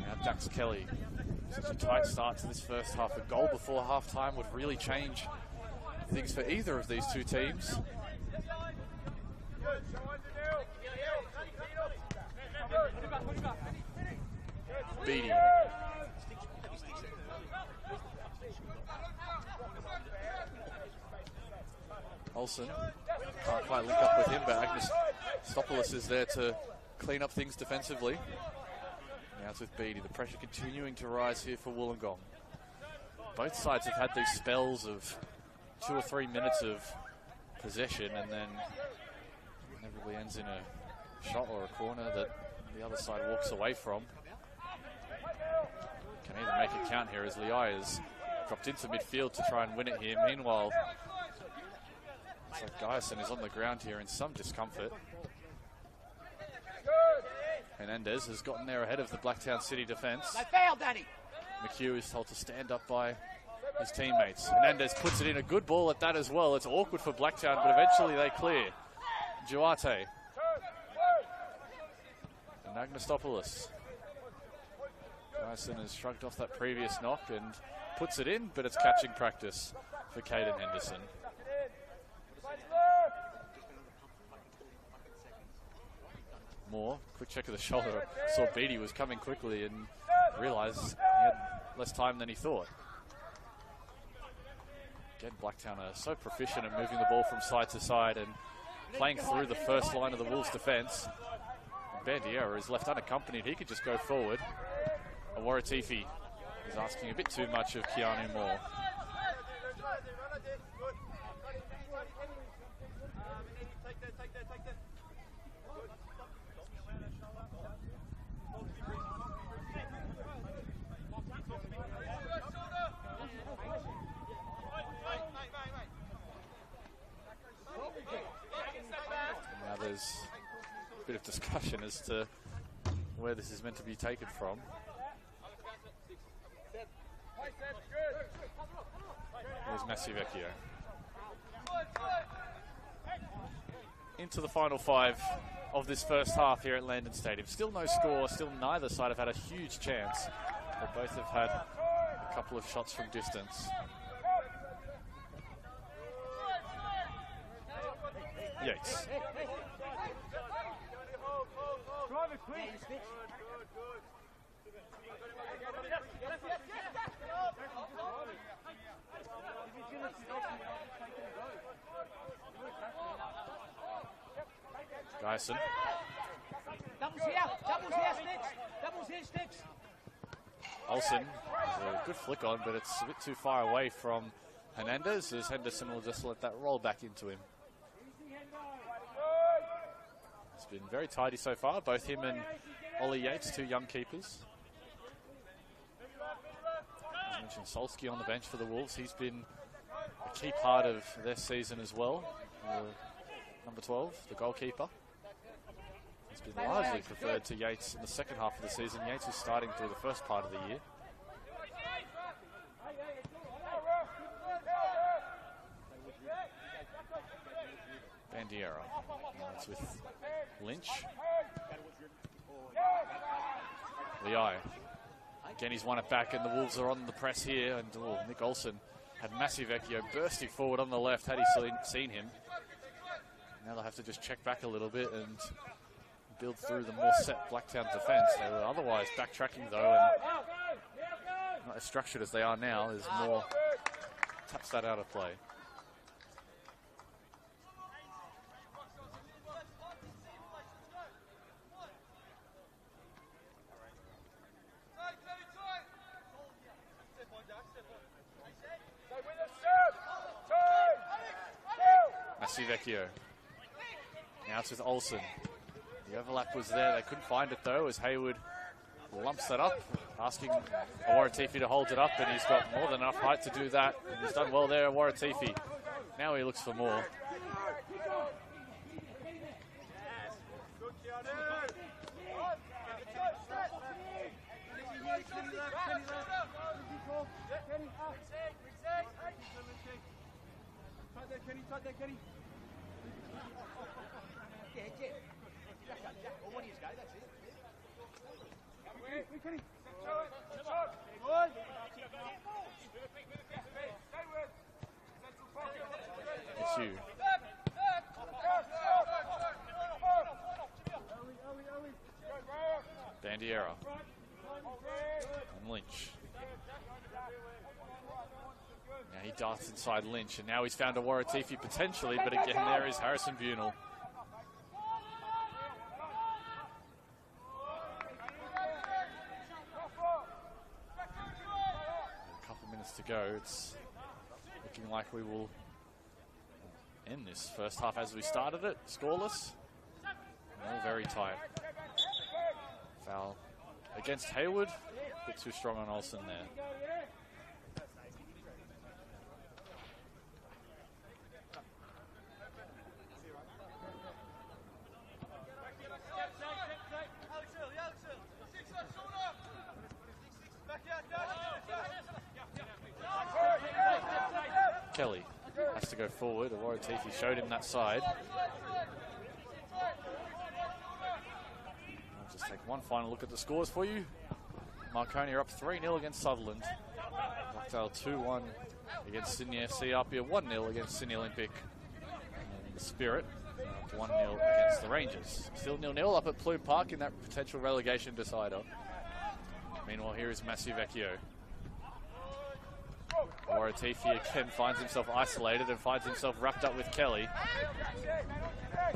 Now Dax Kelly. Such a tight start to this first half. A goal before half-time would really change things for either of these two teams. Beatty. Olsen can't quite link up with him, but Agnes Stopoulos is there to clean up things defensively. Now it's with Beatty. The pressure continuing to rise here for Wollongong. Both sides have had these spells of 2 or 3 minutes of possession, and then inevitably ends in a shot or a corner that the other side walks away from. Can even make it count here as Liai has dropped into midfield to try and win it here. Meanwhile, it's like Guyson is on the ground here in some discomfort. Hernandez has gotten there ahead of the Blacktown City defence. They foul, Danny. McHugh is told to stand up by his teammates. Hernandez puts it in, a good ball at that as well. It's awkward for Blacktown, but eventually they clear. Duarte. And Agnostopoulos. Dyson has shrugged off that previous knock and puts it in, but it's catching practice for Caden Henderson. Moore, quick check of the shoulder. Saw Beatty was coming quickly and realised he had less time than he thought. Again, Blacktown are so proficient at moving the ball from side to side and playing through the first line of the Wolves' defence. Bandiera is left unaccompanied. He could just go forward. Awaratifi is asking a bit too much of Keanu Moore. Now there's a bit of discussion as to where this is meant to be taken from. There's Massivecchio. Into the final 5 of this first half here at Landon Stadium. Still no score, still neither side have had a huge chance, but both have had a couple of shots from distance. Yates. Guyson. Doubles here, Sticks. Doubles here, Sticks. Olsen, a good flick on, but it's a bit too far away from Hernandez, as Henderson will just let that roll back into him. It's been very tidy so far, both him and Ollie Yates, 2 young keepers. As mentioned, Solsky on the bench for the Wolves. He's been a key part of their season as well. Number 12, the goalkeeper. He's been largely preferred to Yates in the second half of the season. Yates was starting through the first part of the year. Bandiera. Now it's with Lynch. Liai. Again, he's won it back, and the Wolves are on the press here. And Nick Olsen had Massivecchio bursting forward on the left had he seen him. Now they'll have to just check back a little bit and build through the more set Blacktown defence. They were otherwise backtracking though, and not as structured as they are now, is more taps that out of play. Massivecchio. Now it's with Olsen. The overlap was there. They couldn't find it though, as Hayward lumps that up, asking Waratifi to hold it up, and he's got more than enough height to do that. And he's done well there, Waratifi. Now he looks for more. It's you. Bandiera. And Lynch. Now he darts inside Lynch, and now he's found a Waratifi potentially, but again there is Harrison Bunel. A couple minutes to go. It's looking like we will end this first half as we started it, scoreless. All very tight. Foul against Hayward. A bit too strong on Olsen there. Kelly has to go forward. Waratifi showed him that side. I'll just take one final look at the scores for you. Marconi are up 3-0 against Sutherland. Blacktown 2-1 against Sydney FC. Up here 1-0 against Sydney Olympic. And the Spirit up 1-0 against the Rangers. Still 0-0 up at Plume Park in that potential relegation decider. Meanwhile, here is Massey Vecchio. Waratifi again finds himself isolated and finds himself wrapped up with Kelly.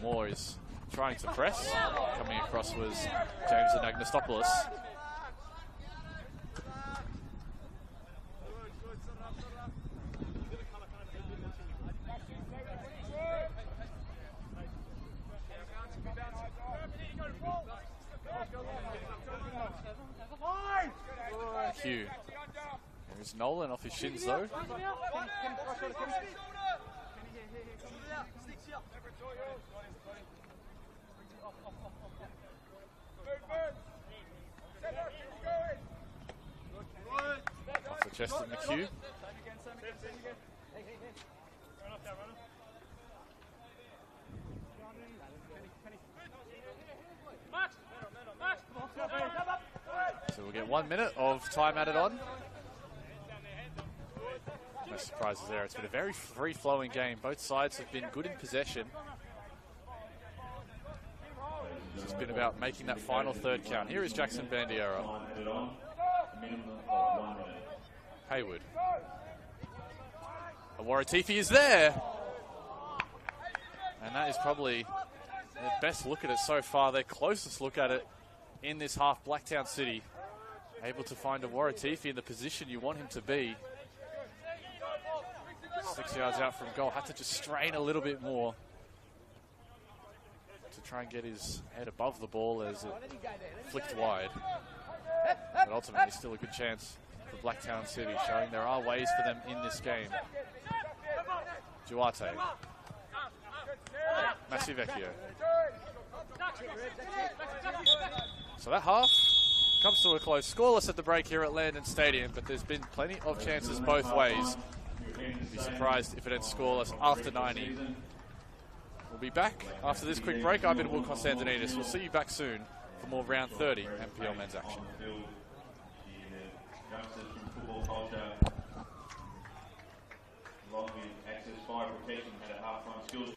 Moore is trying to press. Coming across was James Anagnostopoulos. Hugh. There's Nolan off his shins though. Off the chest of McHugh. So we'll get 1 minute of time added on. No surprises there. It's been a very free-flowing game. Both sides have been good in possession. It's just been about making that final third count. Here is Jackson Bandiera. Hayward. And Waratifi is there. And that is probably their best look at it so far. Their closest look at it in this half. Blacktown City able to find a Waratifi in the position you want him to be. 6 yards out from goal. Had to just strain a little bit more to try and get his head above the ball as it flicked wide. But ultimately still a good chance for Blacktown City, showing there are ways for them in this game. Duarte. Massey Vecchio. So that half comes to a close. Scoreless at the break here at Landon Stadium, but there's been plenty of chances both ways. Be surprised if it ends scoreless after 90. We'll be back after this quick break. I've been Will Constantinides. We'll see you back soon for more round 30 NPL men's action. Along with access fire protection, had a half-time skills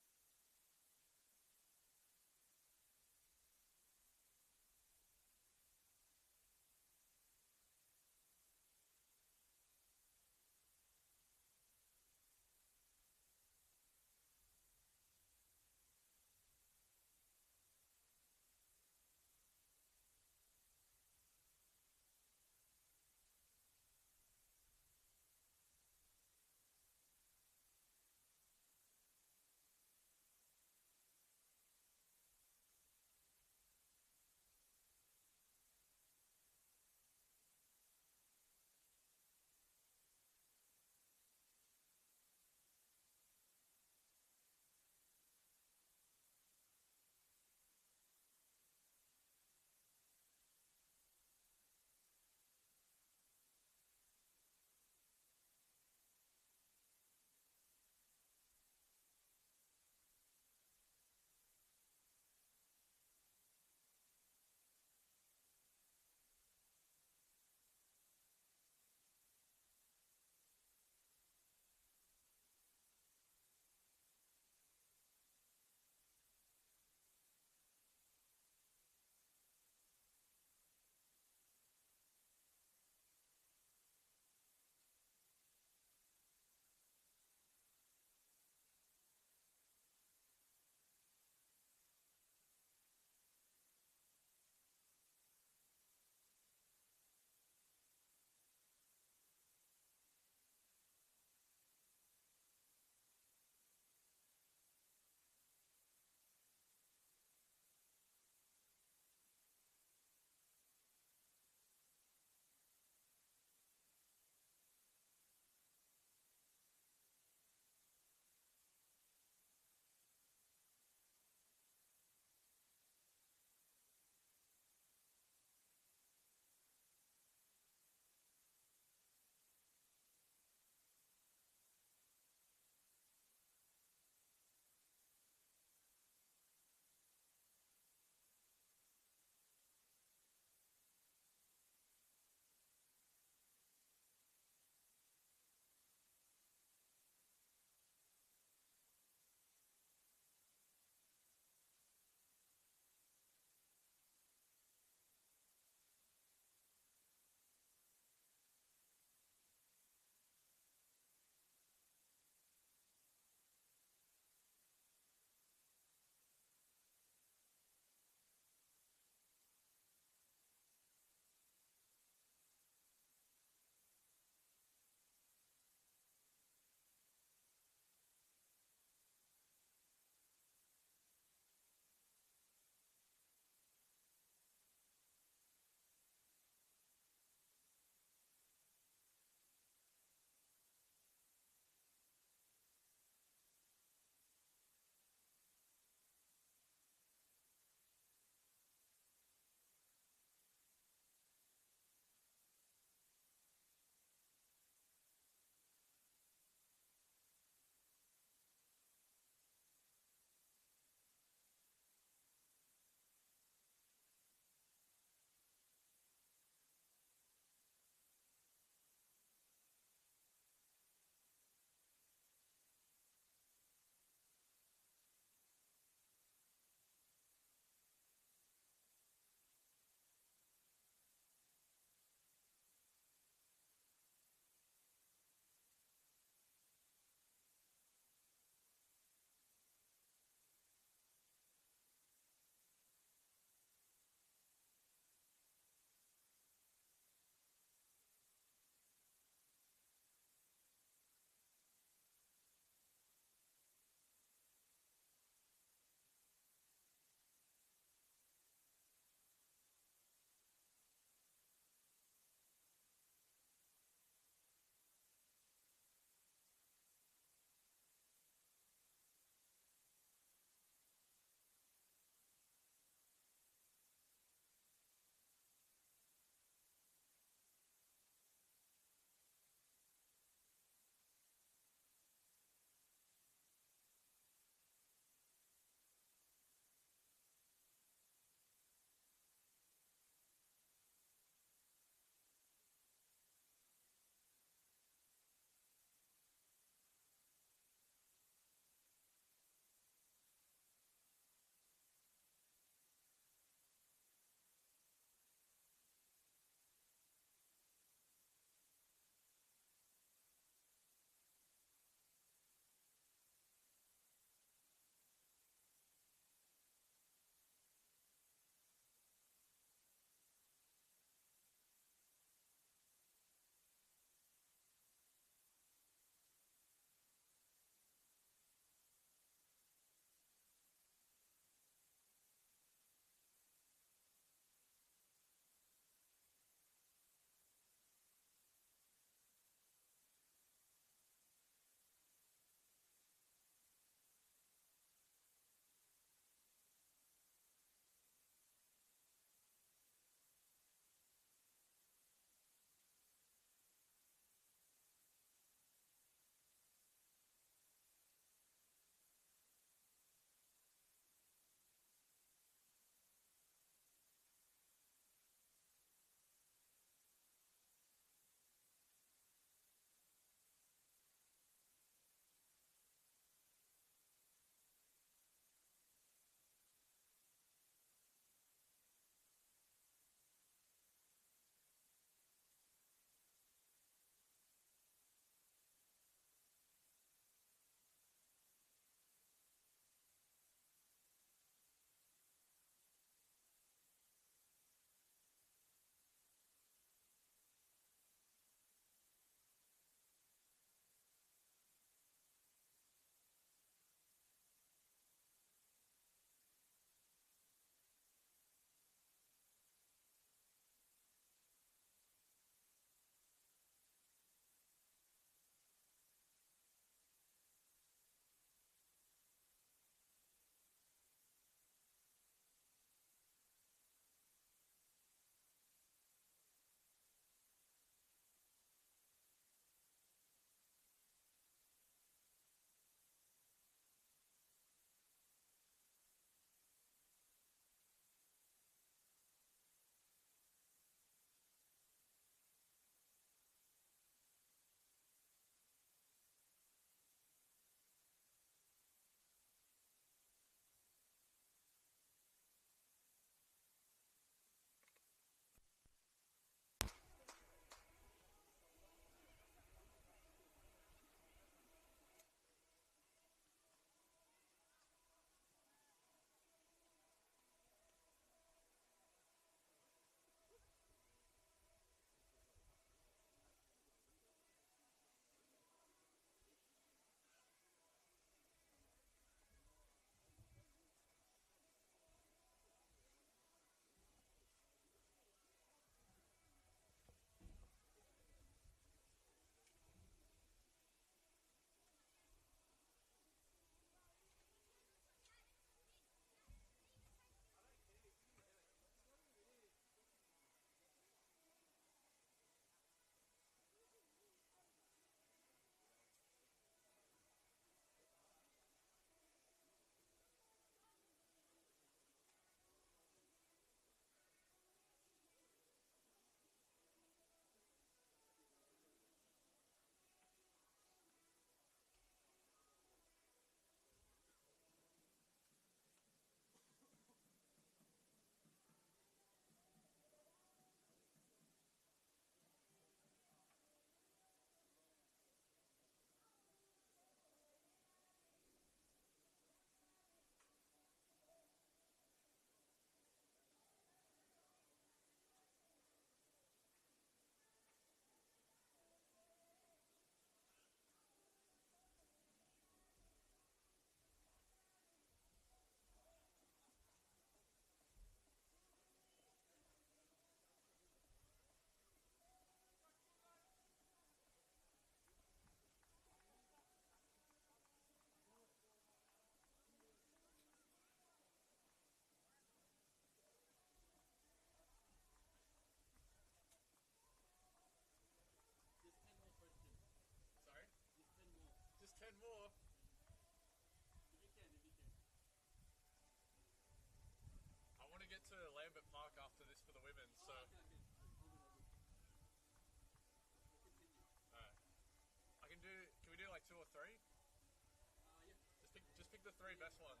the 3 best ones.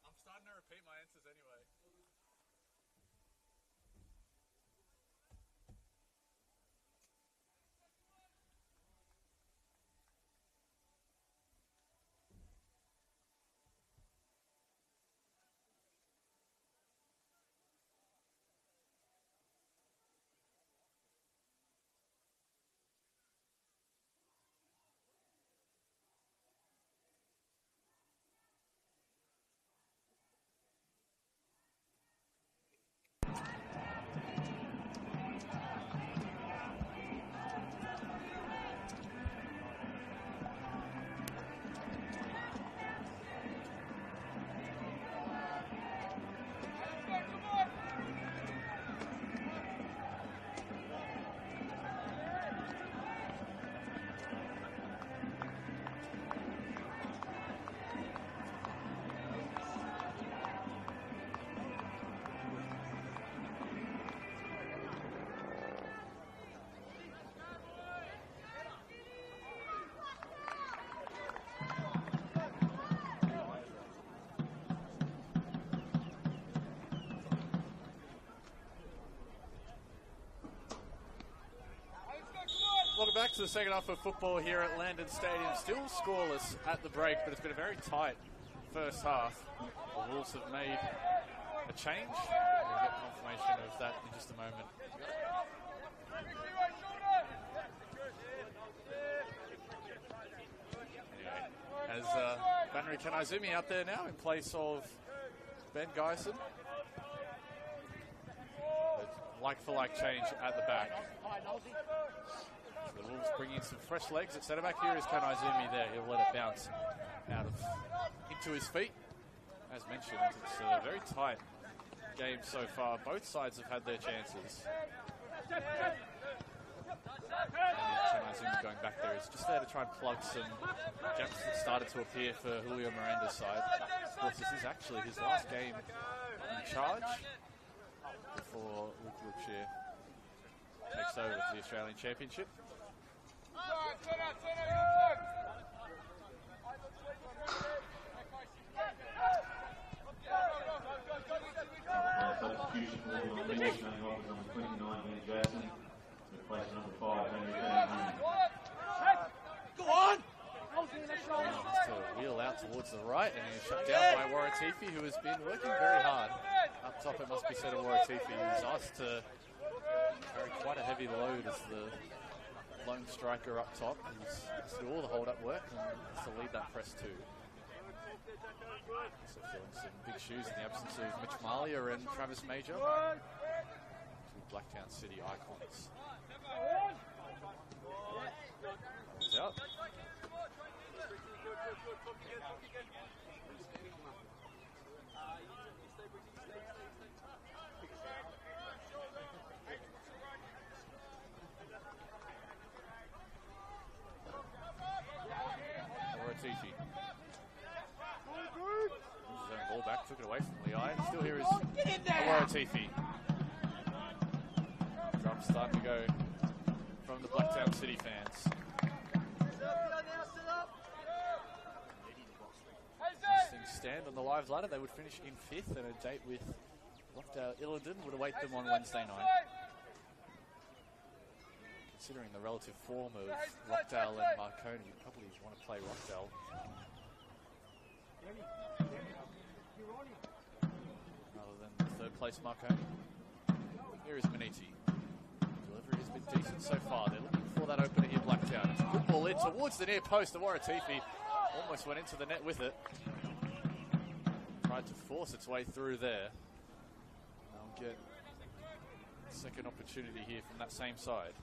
I'm starting to repeat my answers anyway. Welcome back to the second half of football here at Landon Stadium. Still scoreless at the break, but it's been a very tight first half. The Wolves have made a change. We'll get confirmation of that in just a moment. Anyway, as Bannery Kanaizumi out there now in place of Ben Geisen. Like-for-like change at the back. So the Wolves bring in some fresh legs at centre back. Here is Kanaizumi there. He'll let it bounce into his feet. As mentioned, it's a very tight game so far. Both sides have had their chances. Kanaizumi going back there is just there to try and plug some gaps that started to appear for Julio Miranda's side. Of course, this is actually his last game in charge before Luke Wiltshire takes over for the Australian Championship. Substitution for the English coming off is number 29, Ben Jackson, replacing number 5, Henry Kennedy. Go on! Just to wheel out towards the right, and he's shut down by Waratifi, who has been working very hard. Up top, it must be said of Waratifi, who's asked to carry quite a heavy load as the lone striker up top. He's has to do all the hold-up work and has to lead that press too. Also filling some big shoes in the absence of Mitch Malia and Travis Major, two Blacktown City icons. He's out. Oratifi. His own ball back, took it away from Lehigh. Still here is Oratifi. Drums starting to go from the Blacktown City fans. As things stand on the live ladder, they would finish in 5th, and a date with Rockdale Illingdon would await them on Wednesday night. Considering the relative form of Rockdale and Marconi, you probably want to play Rockdale rather than the third place Marconi. Here is Maniti. Delivery has been decent so far. They're looking for that opener here, Blacktown. It's a good ball in towards the near post. The Waratifi almost went into the net with it. Tried to force its way through there. They'll get a second opportunity here from that same side.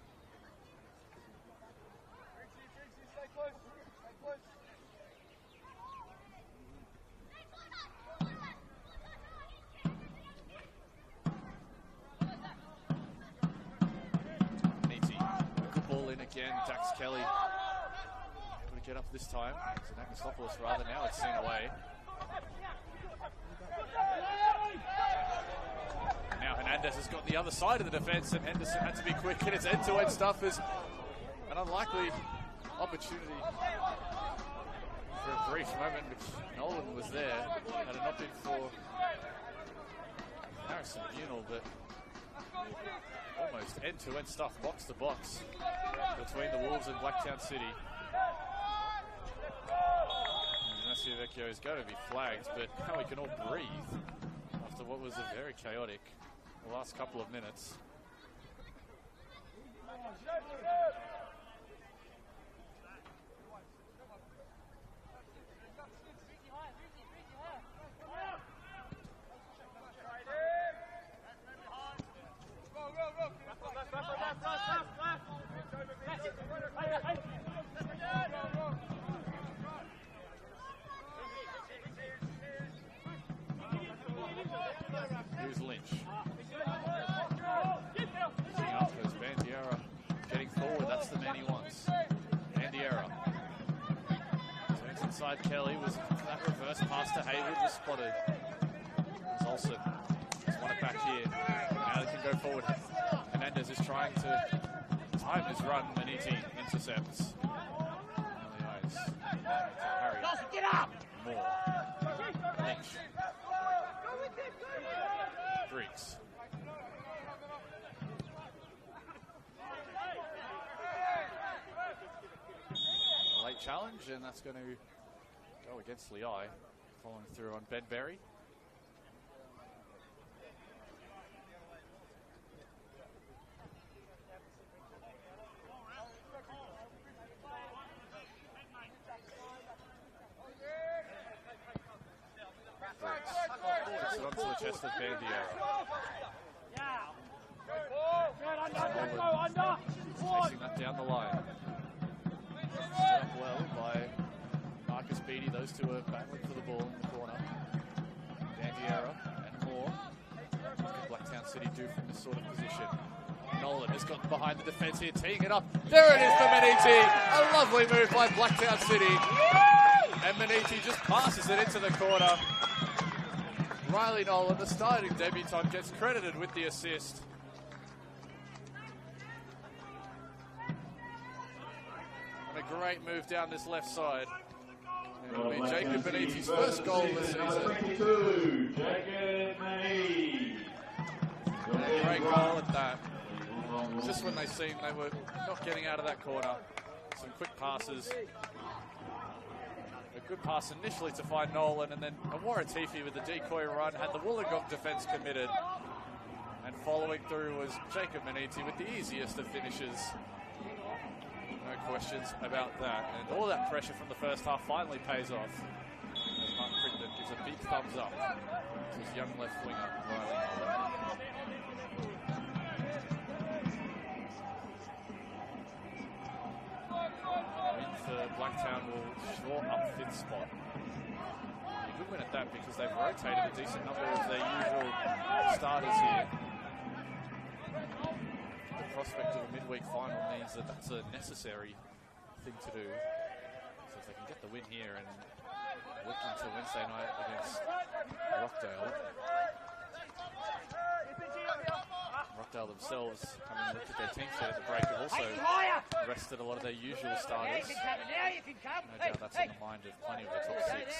Good ball in again. Dax Kelly able to get up this time. Zanakistopoulos rather now. It's seen away. Now Hernandez has got the other side of the defence, and Henderson had to be quick, and it's end-to-end stuff as an unlikely opportunity for a brief moment, which Nolan was there, had it not been for Harrison Bunel, but almost end-to-end stuff, box to box, between the Wolves and Blacktown City. Ignacio Vecchio is going to be flagged, but now we can all breathe after what was a very chaotic last couple of minutes. Here's Lynch. Picking up as Bandiera getting forward. That's the man he wants. Bandiera turns inside Kelly. Was that reverse pass to Hayward was spotted. As Olsen just won it back here. Now they can go forward. Hernandez is trying to time his run. Maniti intercepts. Early eyes. Harry. Get up! Moore. Lynch. Greeks. A late challenge, and that's going to go against Lehigh. Following through on Ben Berry. Puts it onto the chest of Bandiera. Chasing that down the line. Set up well by Marcus Beattie. Those two are battling for the ball in the corner. Bandiera and Moore. What can Blacktown City do from this sort of position? Nolan has gotten behind the defence here, teeing it up. There it is for Maniti. A lovely move by Blacktown City. And Maniti just passes it into the corner. Riley Nolan, the starting debutant, gets credited with the assist. And a great move down this left side. And it'll be Jacob Beniti's first goal this season. Jacob Beniti. And a great goal at that. Just when they seemed they were not getting out of that corner. Some quick passes. A good pass initially to find Nolan, and then Awaratifi with the decoy run had the Wollongong defence committed. And following through was Jacob Maniti with the easiest of finishes. No questions about that. And all that pressure from the first half finally pays off. As Mark Crittenden gives a big thumbs up to his young left winger, Riley Nolan. Blacktown will shore up fifth spot. A good win at that because they've rotated a decent number of their usual starters here. The prospect of a midweek final means that that's a necessary thing to do. So if they can get the win here and look into Wednesday night against Rockdale. Rockdale themselves, having looked at their team set at the break, have also rested a lot of their usual starters. No doubt that's on the mind of plenty of the top six,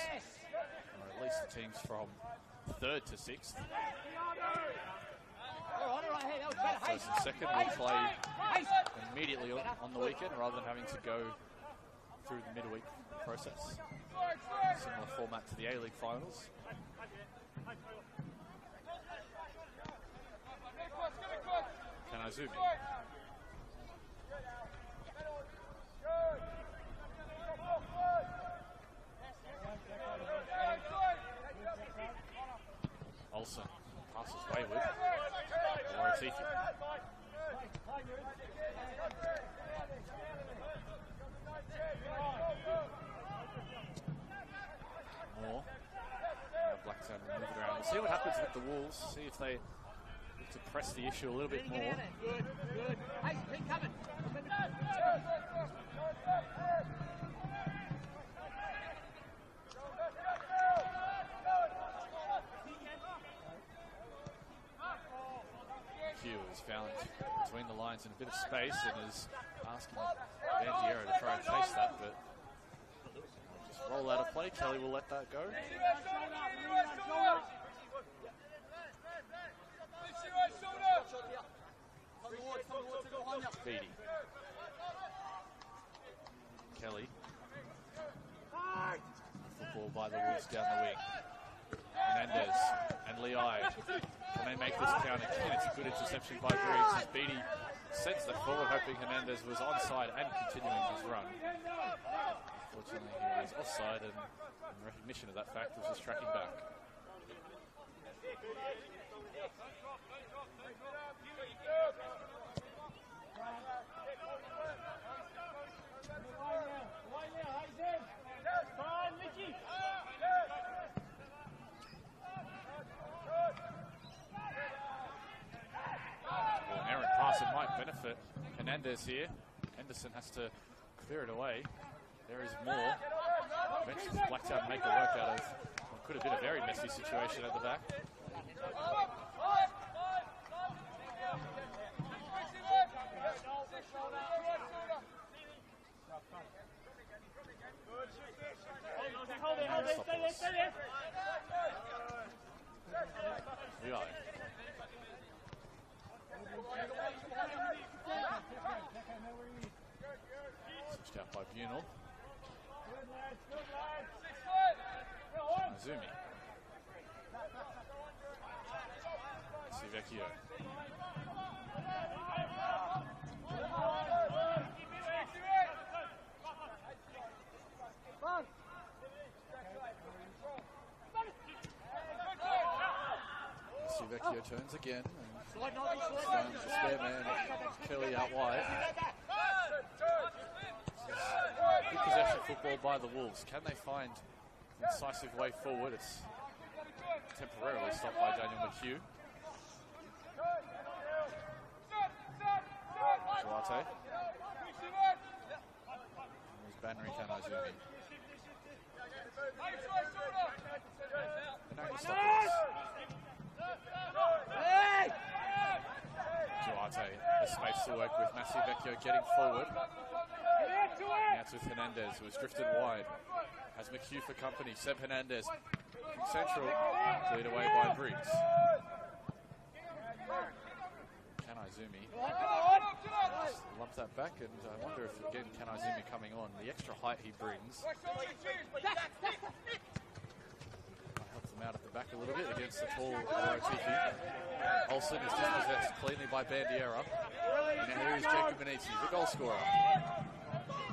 or at least the teams from 3rd to 6th. First and second will play immediately on the weekend rather than having to go through the midweek process. Similar format to the A-League finals. Kanazumi. Olsen passes wayward. Awaratifi. Moore. Blacktown will move it around. We'll see what happens with the Wolves. See if they look to press the issue a little bit more. Good, good. Hey, keep coming. Hugh is found between the lines in a bit of space and is asking Bandiera to try and face that, but just Roll out of play. Kelly will let that go. Beatty. Kelly. Football by the Wolves down the wing. Hernandez and Leai. Can they make this count again? It's a good interception by Briggs as Beatty sends that forward, hoping Hernandez was onside and continuing his run. Unfortunately, he was offside, and in recognition of that fact, was just tracking back. An errant pass, it might benefit Hernandez here. Henderson has to clear it away. There is more. Eventually, Blacktown make a work out of what could have been a very messy situation at the back. Leai. Switched out by Bunal. Azumi. Vecchio. Vecchio turns again and found the spare man, Kelly out wide. Good possession football by the Wolves. Can they find an incisive way forward? It's temporarily stopped by Daniel McHugh. Duarte. There's Banri Kanazumi. And only stoppers. Duarte has space to work with. Matthew Vecchio getting forward. Now it's with Hernandez, who has drifted wide. Has McHugh for company. Seb Hernandez from central, cleared away by Briggs. Kanazumi lumps that back, and I wonder if again Kanazumi coming on, the extra height he brings might help them out at the back a little bit against the tall Orotiki. Olsen is dispossessed cleanly by Bandiera. And now here is Jacob Beniti, the goal scorer.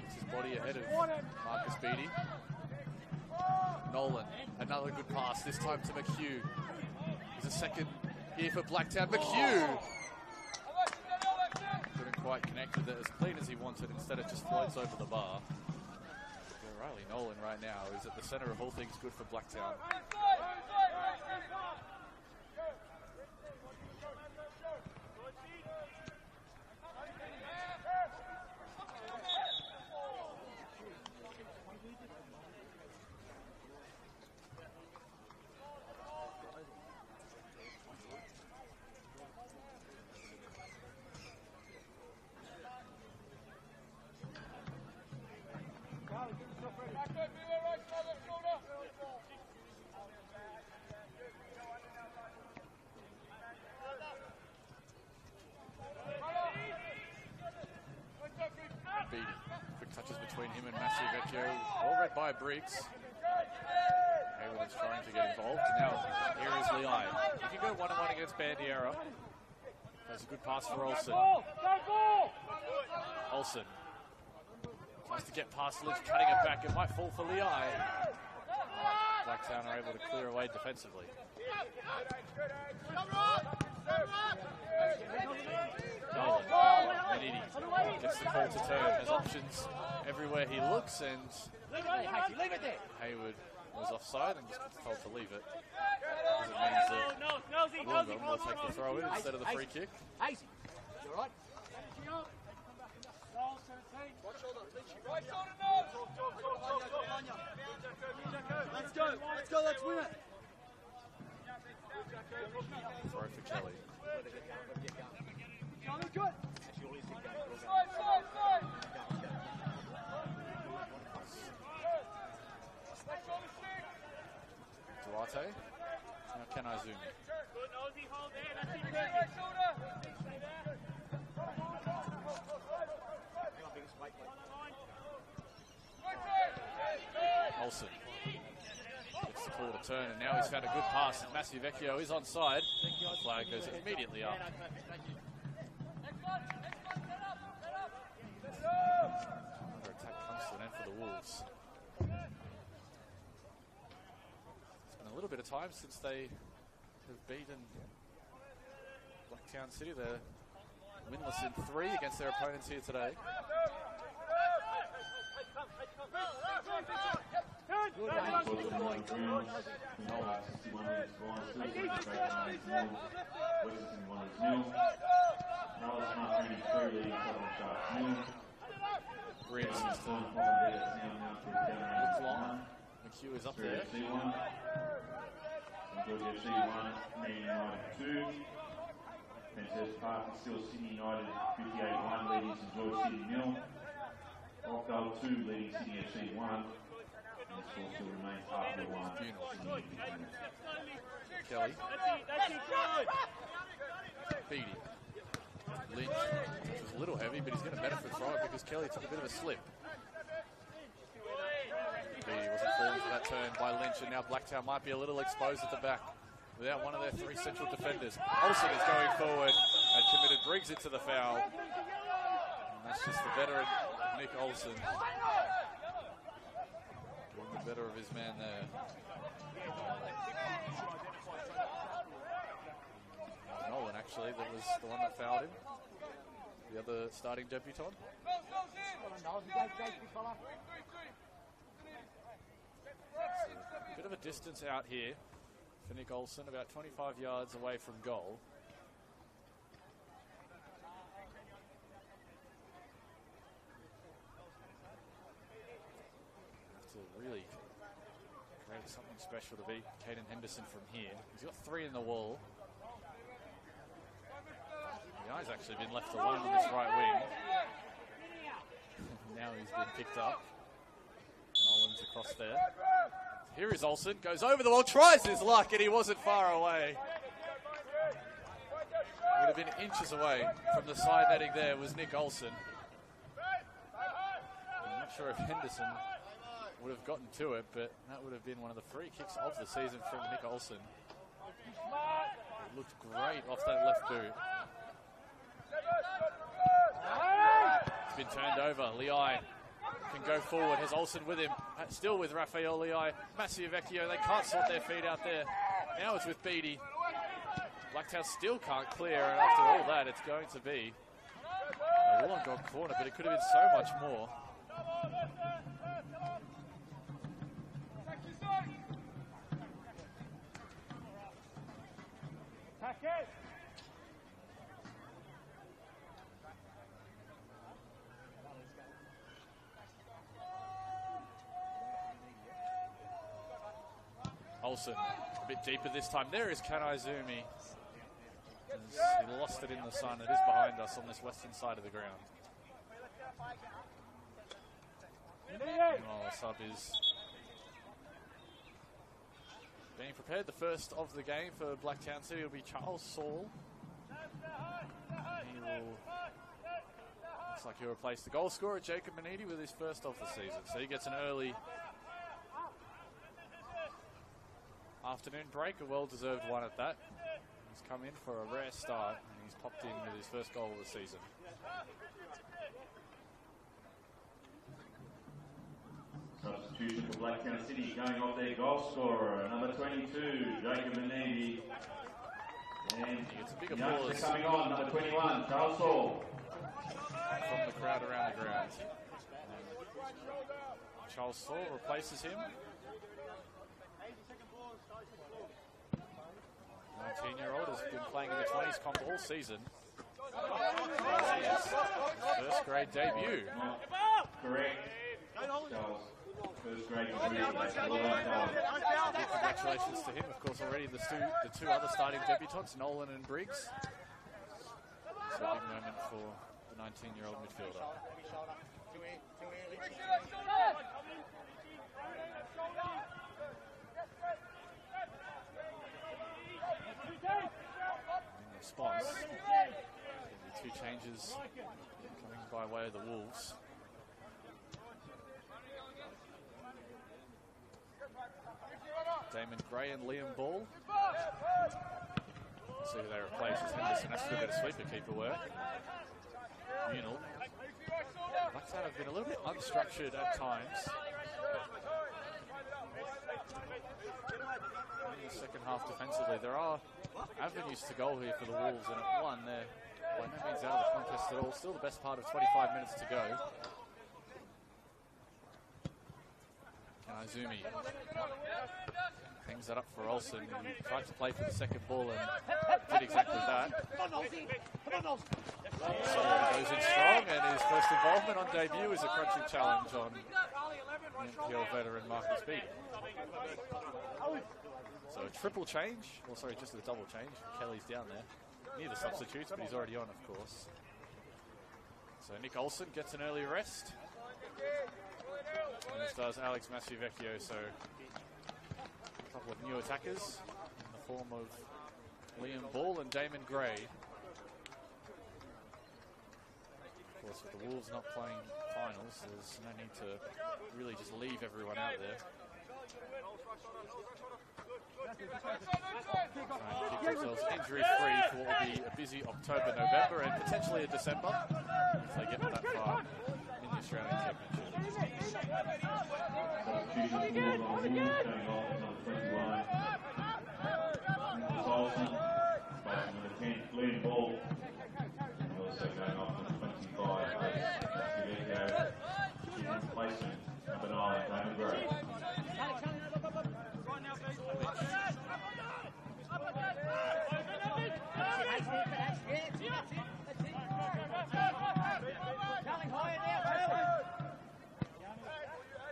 It's his body ahead of Marcus Beatty. Nolan, another good pass, this time to McHugh. There's a second here for Blacktown. McHugh! Couldn't quite connect with it as clean as he wanted. Instead it just floats over the bar. Yeah, Riley Nolan right now is at the center of all things good for Blacktown. Beatty. Quick touches between him and Matthew Vecchio. All read by Briggs. Hayward is trying to get involved. Now, here is Leai. He can go one-on-one against Bandiera. That's a good pass for Olsen. Olsen tries to get past Lynch, cutting it back. It might fall for Leai. Blacktown are able to clear away defensively. Nolan, Beniti gets the call to turn, has options everywhere he looks, and Hayward was offside and just gets told to leave it. Because it means that Wollongong will take the throw in instead of the free kick. You alright? Let's go, let's win it. Throw for Kelly. Mate. Now Ken Izumi. Olsen gets the call to turn, and now he's found a good pass. Massey Vecchio is onside. The flag goes immediately up. Another attack comes to an end for the Wolves. It's been a little bit of time since they have beaten Blacktown City. They're winless in 3 against their opponents here today. Green system. Looks long. McHugh is up there. Georgia FC 1, Man United 2. Princess Park and still Sydney United 58-1 leading St George City 0. Rockdale 2 leading Sydney FC 1. And the score still remains after 1. Kelly. Beatty. Lynch, which was a little heavy, but he's going to benefit from it because Kelly took a bit of a slip. Beatty wasn't falling for that turn by Lynch, and now Blacktown might be a little exposed at the back without one of their 3 central defenders. Olsen is going forward and committed Briggs into the foul. And that's just the veteran Nick Olsen doing the better of his man there. Nolan, actually, that was the one that fouled him. The other starting debutant. A bit of a distance out here for Nick Olsen, about 25 yards away from goal. Have to really create something special to beat Caden Henderson from here. He's got 3 in the wall. The guy's actually been left alone on this right wing. Now he's been picked up. Nolan's across there. Here is Olsen, goes over the wall, tries his luck, and he wasn't far away. Would have been inches away from the side netting there was Nick Olsen. I'm not sure if Henderson would have gotten to it, but that would have been one of the free kicks of the season from Nick Olsen. It looked great off that left boot. It's been turned over. Leai can go forward. Has Olsen with him. Still with Rafael Leai. Massey Vecchio. They can't sort their feet out there. Now it's with Beatty. Blacktown still can't clear. And after all that, it's going to be a Wollongong corner, but it could have been so much more. Olsen, a bit deeper this time. There is Kanizumi. He lost it in the sun. It is behind us on this western side of the ground. Meanwhile, the sub is being prepared. The first of the game for Blacktown City will be Charles Saul. He will, looks like he'll replace the goal scorer, Jacob Manidi, with his first of the season. So he gets an early afternoon break, a well-deserved one at that. He's come in for a rare start, and he's popped in with his first goal of the season. Substitution for Blacktown City, going off their goal scorer, number 22, Jacob Manidi. And he gets a big applause coming on, number 21, Charles Saul. From the crowd around the ground. Charles Saul replaces him. 19-year-old has been playing in the 20s comp all season. First grade debut. Correct. Charles, first grade debut. Congratulations to him. Of course, already the two other starting debutants, Nolan and Briggs. It's a big moment for the 19-year-old midfielder. Two changes coming by way of the Wolves. Damon Gray and Liam Ball. See who they replace as Henderson has to do a bit of sweeper keeper work. Unal. Blacktown have been a little bit unstructured at times. In the second half defensively, there are avenues to goal here for the Wolves, and at one, they're by no means out of the contest at all. Still the best part of 25 minutes to go. Kanazumi hangs that up for Olsen, who tried to play for the second ball and did exactly that. So he goes in strong, and his first involvement on debut is a crunching challenge on NPL veteran Marcus Beattie. So a triple change, well sorry, just a double change. Kelly's down there. Near the substitutes, but he's already on, of course. So Nick Olsen gets an early rest. And this does Alex Masuvecchio, so a couple of new attackers in the form of Liam Ball and Damon Gray. Of course, with the Wolves not playing finals, there's no need to really just leave everyone out there. Trying to keep themselves injury-free for what will be a busy October, November, and potentially a December if they get that far in the Australian Championship. Liam Ball, also going off to 25. Replacement number 9, Damon Gray.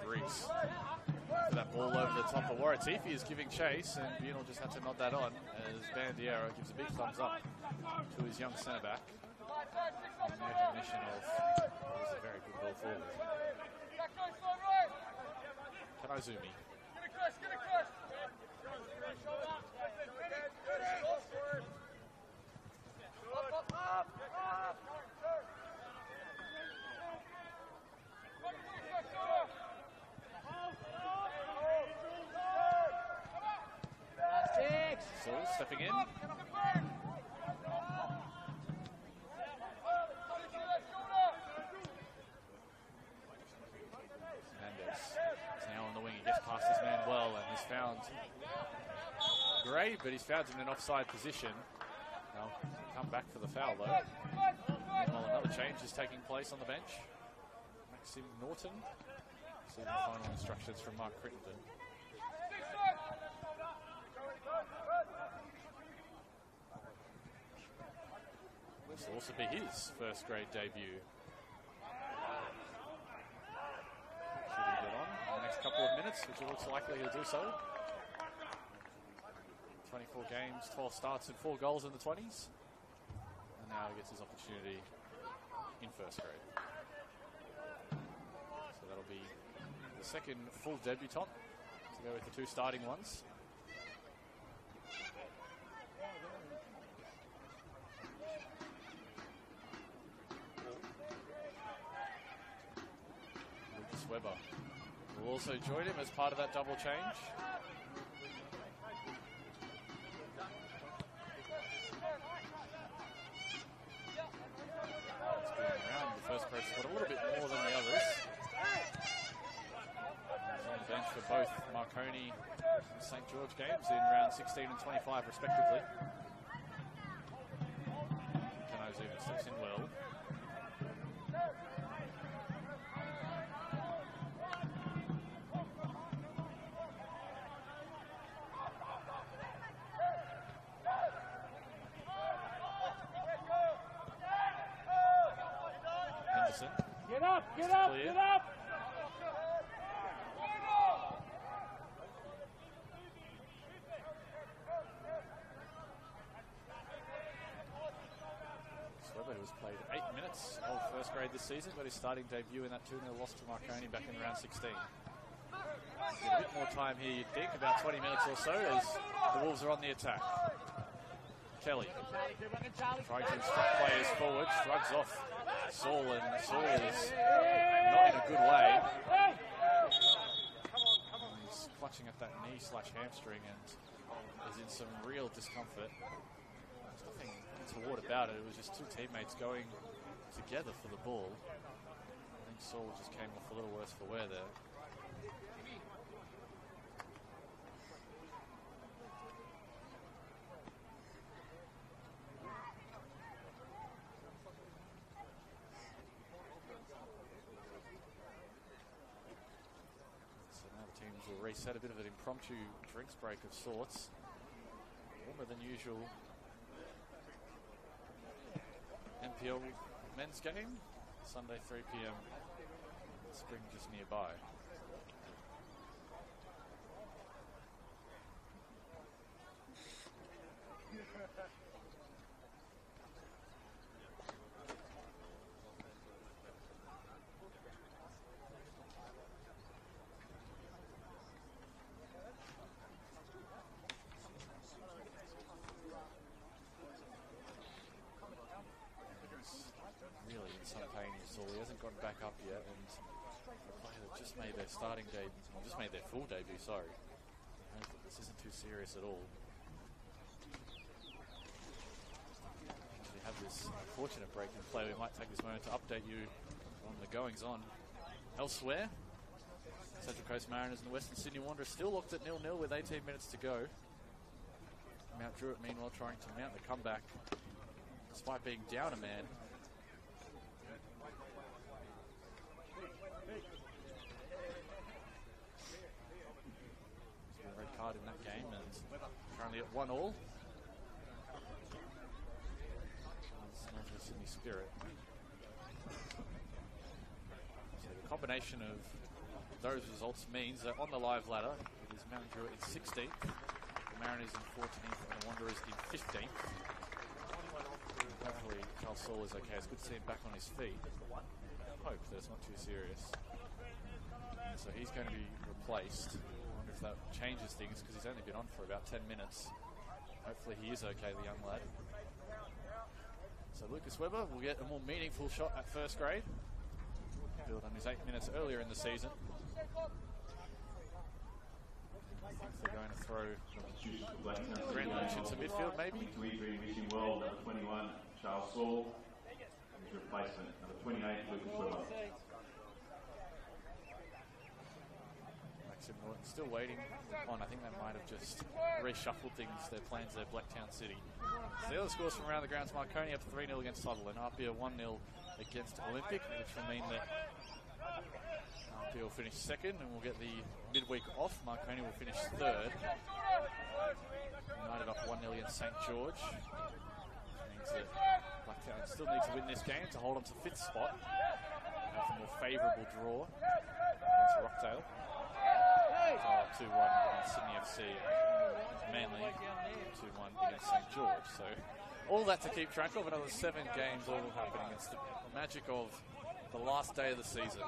Reese. That ball over the top of Waratifi is giving chase, and Bunal just had to nod that on as Bandiero gives a big thumbs up to his young centre back in recognition of what was a very good ball forward. Kanazumi. So stepping in. Hernandez is now on the wing. He gets past his man well and has found Gray, but he's found in an offside position. Now come back for the foul though. Meanwhile, another change is taking place on the bench. Maxim Norton. See the final instructions from Mark Crittenden. This will also be his first grade debut. Should he get on in the next couple of minutes, which it looks likely he'll do so. 24 games, 12 starts and 4 goals in the 20s. And now he gets his opportunity in first grade. So that'll be the second full debutant to go with the 2 starting ones. Weber will also join him as part of that double change. It's been around the first grade squad a little bit more than the others. He's on the bench for both Marconi and St. George games in round 16 and 25 respectively. Kanazumi steps in well. Get up, get up, get up! Weber, who has played 8 minutes of first grade this season, got his starting debut in that 2-0 loss to Marconi back in round 16. Get a bit more time here, you'd think, about 20 minutes or so, as the Wolves are on the attack. Kelly trying to instruct players forward, shrugs off Saul, and Saul is not in a good way. He's clutching at that knee/hamstring and is in some real discomfort. There's nothing untoward about it. It was just two teammates going together for the ball. I think Saul just came off a little worse for wear there. Will reset, a bit of an impromptu drinks break of sorts. Warmer than usual NPL men's game, Sunday 3 p.m. Spring just nearby. He hasn't gotten back up yet, and the player that just made their starting debut, well, just made their full debut, sorry. I hope that this isn't too serious at all. We have this unfortunate break in play. We might take this moment to update you on the goings on elsewhere. Central Coast Mariners and the Western Sydney Wanderers still locked at 0-0 with 18 minutes to go. Mount Druitt, meanwhile, trying to mount the comeback despite being down a man. Card in that game, and currently at 1-1. It's Sydney Spirit. So the combination of those results means that on the live ladder it is Mount Druitt in 16th, the Mariners in 14th, and the Wanderers in 15th. Hopefully Charles Saul is okay. It's good to see him back on his feet. I hope that it's not too serious. So he's going to be replaced. If that changes things, because he's only been on for about 10 minutes. Hopefully he is okay, the young lad. So Lucas Webber will get a more meaningful shot at first grade. Build on his 8 minutes earlier in the season. They're going to throw Grant Lynch into midfield, maybe. Wishing well, number 21, Charles Saul. His replacement, number 28, Lucas Webber. Still waiting on. I think they might have just reshuffled things, their plans there, Blacktown City. So the other scores from around the grounds: Marconi up 3-0 against Sutherland, Apia 1-0 against Olympic, which will mean that Apia will finish second and we'll get the midweek off. Marconi will finish third. United up 1-0 against St. George, which means that Blacktown still need to win this game to hold on to 5th spot. Have a more favourable draw against Rockdale. 2-1 against Sydney FC, Manly 2-1 against St. George. So all that to keep track of. Another 7 games all happening. It's the magic of the last day of the season.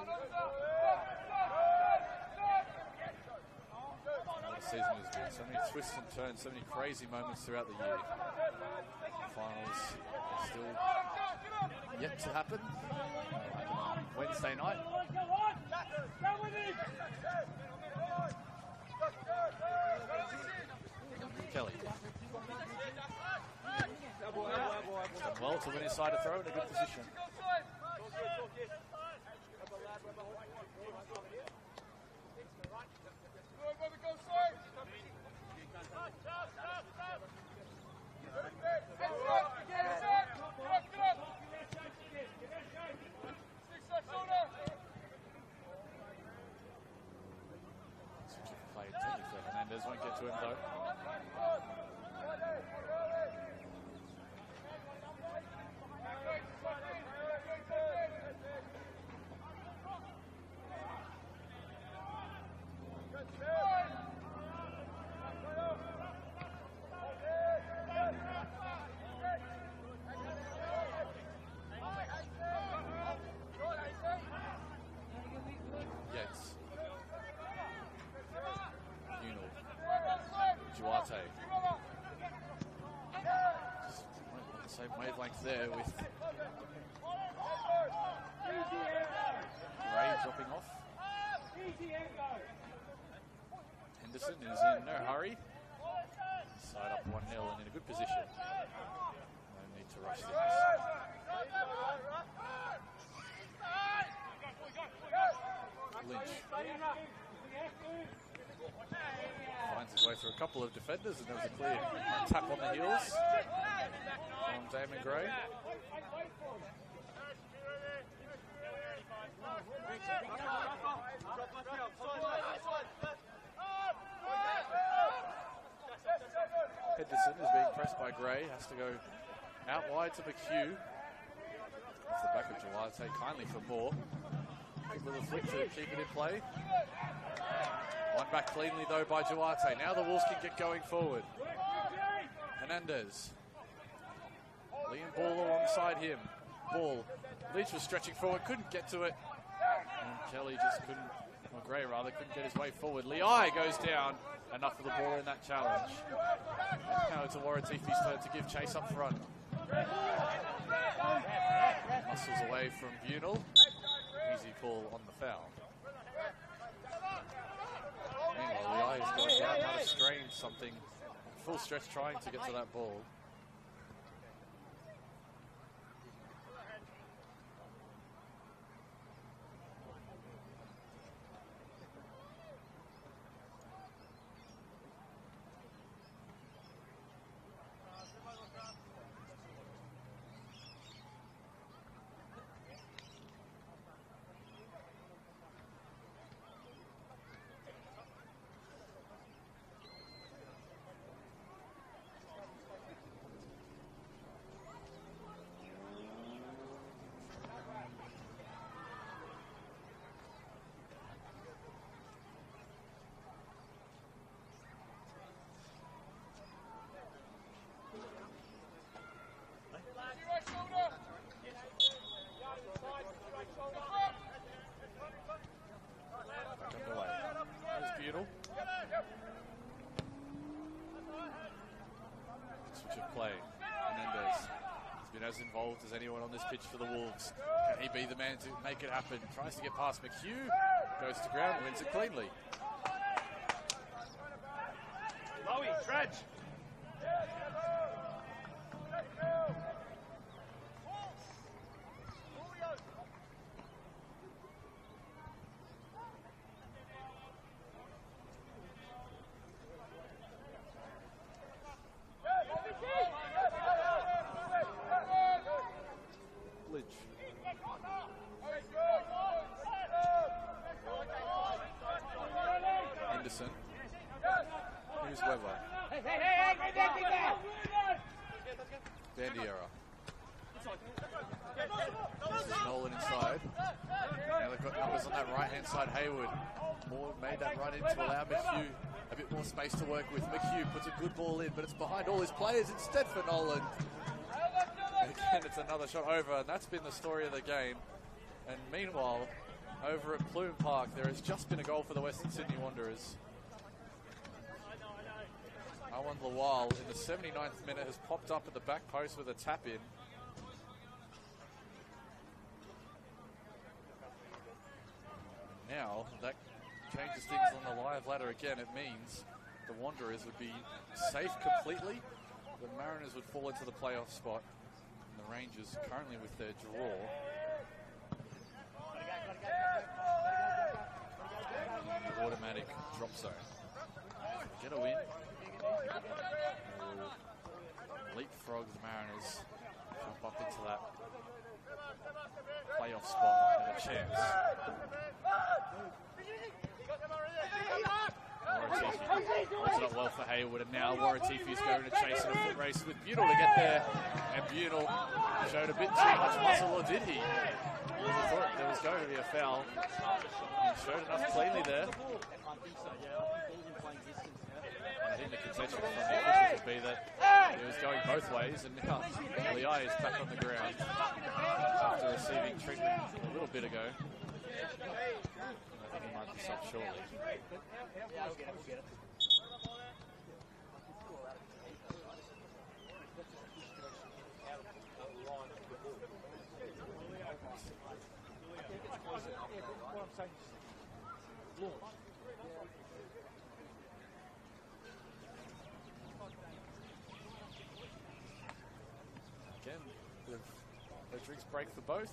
The season has been so many twists and turns, so many crazy moments throughout the year. The finals are still yet to happen. Wednesday night. Kelly. Done well to win his side of throw in a good position. Play intended for Hernandez, won't get to him though. wavelength there with Ray dropping off. Henderson is in no hurry. Side up 1-0 and in a good position. No need to rush things. Lynch finds his way through a couple of defenders, and there was a clear tap on the heels from Damon Gray. Henderson is being pressed by Gray, has to go out wide to McHugh. Off the back of Duarte, kindly for Moore. Good little flick to keep it in play. One back cleanly though by Duarte. Now the Wolves can get going forward. Hernandez. Liam Ball alongside him. Ball. Lynch was stretching forward, couldn't get to it. And Kelly just couldn't, or Gray rather, couldn't get his way forward. Leai goes down. Enough of the ball in that challenge. Now it's a Waratifi's turn to give chase up front. Muscles away from Bunal. Easy call on the foul. Meanwhile, Leai has gone down, might have strained something. Full stretch trying to get to that ball. Switch of play. Hernandez has been as involved as anyone on this pitch for the Wolves. Can he be the man to make it happen? Tries to get past McHugh, goes to ground, wins it cleanly. Lowy, stretch. Henderson. Here's Weber. Bandiera. Nolan inside. Now they've got numbers on that right-hand side. Hayward. Moore made that run in to allow McHugh a bit more space to work with. McHugh puts a good ball in, but it's behind all his players instead for Nolan. Again, it's another shot over, and that's been the story of the game. And meanwhile, over at Plume Park, there has just been a goal for the Western Sydney Wanderers. Awan Lawal in the 79th minute has popped up at the back post with a tap in. Now, that changes things on the live ladder again. It means the Wanderers would be safe completely. The Mariners would fall into the playoff spot. And the Rangers currently with their draw. The automatic drop zone. Get a win. Leapfrog the Mariners. Jump up into that playoff spot and a chance. Waratifi up well for Hayward, and now Waratifi is going to chase in a foot race with Bunal to get there, and Bunal showed a bit too much muscle, or did he? I thought there was going to be a foul. He showed enough cleanly there. I think the contention from the officials would be that it was going both ways, and now Leai is back on the ground after receiving treatment a little bit ago. I think he might be stopped shortly. what I'm saying is launch. Again, the drinks break for both.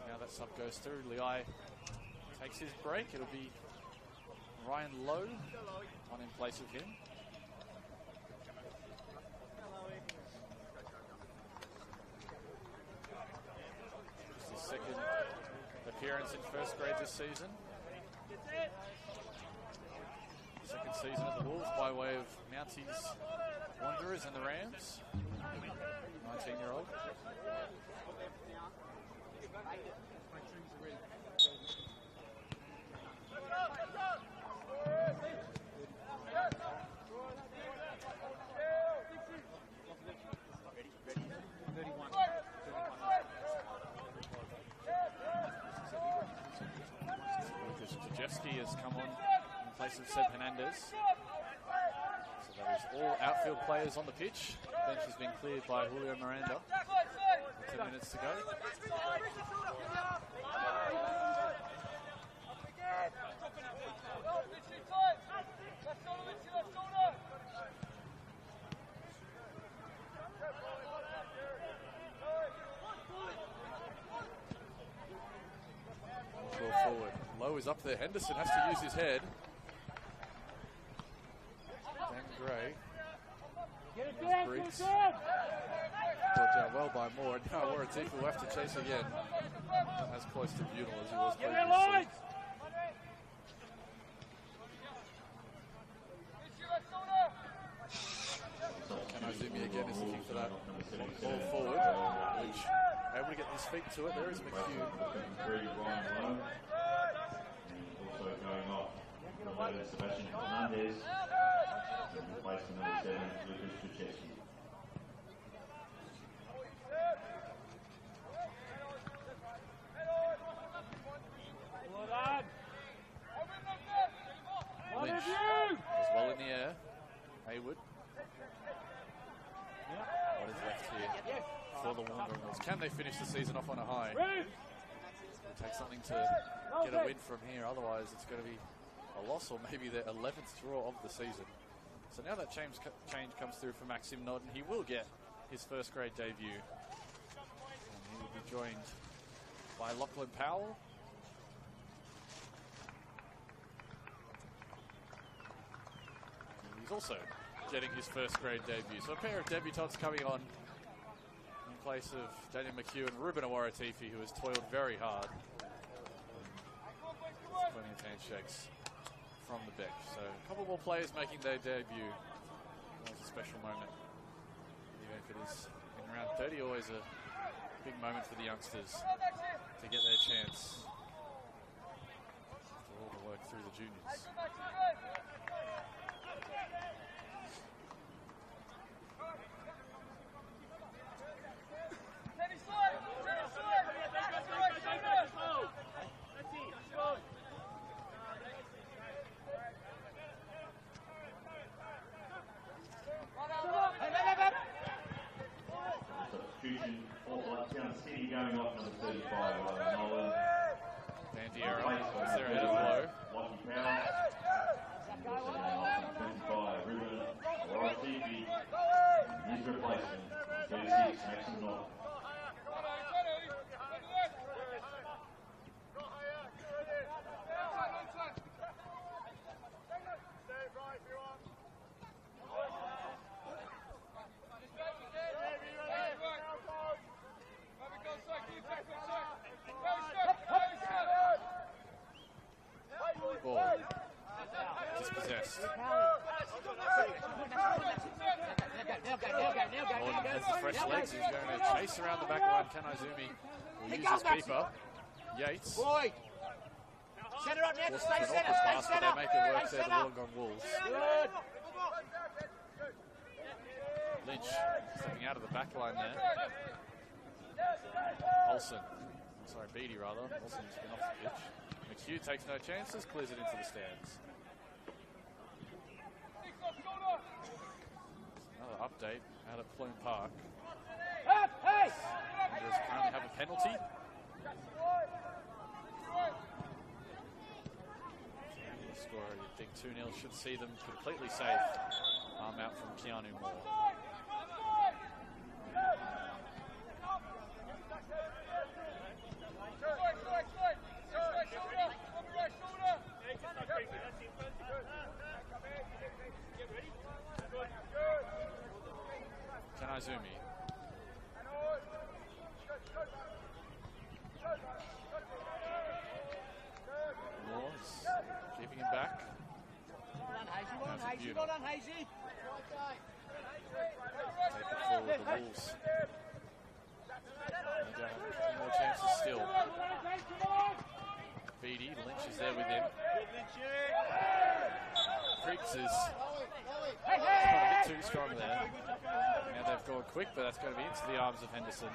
Now that sub goes through, Liai takes his break. It'll be Ryan Lowe on in place of him. It's his second appearance in first grade this season. Second season at the Wolves by way of Mounties Wanderers and the Rams. 19-year-old. Jeffsky has come on in place of Seb Hernandez. So that is all outfield players on the pitch. Bench has been cleared by Julio Miranda. 10 minutes to go. Forward. Lowe is up there. Henderson has to use his head. Dan Gray. Briggs. Brought down well by Moore. Now Waratifa will have to chase again. Not as close to Buell as he was previously. Kanazumi again is looking for that ball forward, which able to get his feet to it. There is McHugh. Also going off, Sebastian Hernandez, and replacing number 7, Lucas Krzyzewski. Lynch as well in the air. Haywood. What is left here for the Wanderers? Can they finish the season off on a high? It'll take something to get a win from here, otherwise it's going to be a loss or maybe their 11th draw of the season. So now that change comes through for Maxim Nodden, he will get his first grade debut. And he will be joined by Lachlan Powell. And he's also getting his first grade debut. So a pair of debutants coming on in place of Daniel McHugh and Ruben Awaratifi, who has toiled very hard. There's plenty of handshakes from the bench. So a couple more players making their debut. That was a special moment. Even if it is in round 30, always a big moment for the youngsters to get their chance after all the work through the juniors. Substitution for Blacktown City going off number 35, Nolan. Bandiero is there ahead of Lowe. Lockie Powell. And also going off number 25, Ruben Awaratifi. And his replacement, 36, Maxim Norton. Ball dispossessed. Gordon has the fresh legs. He's going to chase around the back line. Kanazumi will use his keeper. Yates centre up now. Forces Stay an centre. awkward Stay pass, but centre. they make it work there, the Stay centre. Wollongong Wolves. Good. Lynch stepping out of the back line there. Olsen. Sorry, Beattie rather. Olsen's been off the pitch. McHugh takes no chances, clears it into the stands. Another update out at Plume Park. Hey! Rangers currently have a penalty. The score, you'd think 2-0 should see them completely safe. Arm out from Keanu Moore. Tanizumi. Moore's keeping him back. Well done, Hazy. Well done, Hazy. Take it forward, the Wolves. They don't have any more chances still. Beattie, Lynch is there with him. Creeks is not a bit too strong there. Now they've gone quick, but that's going to be into the arms of Henderson.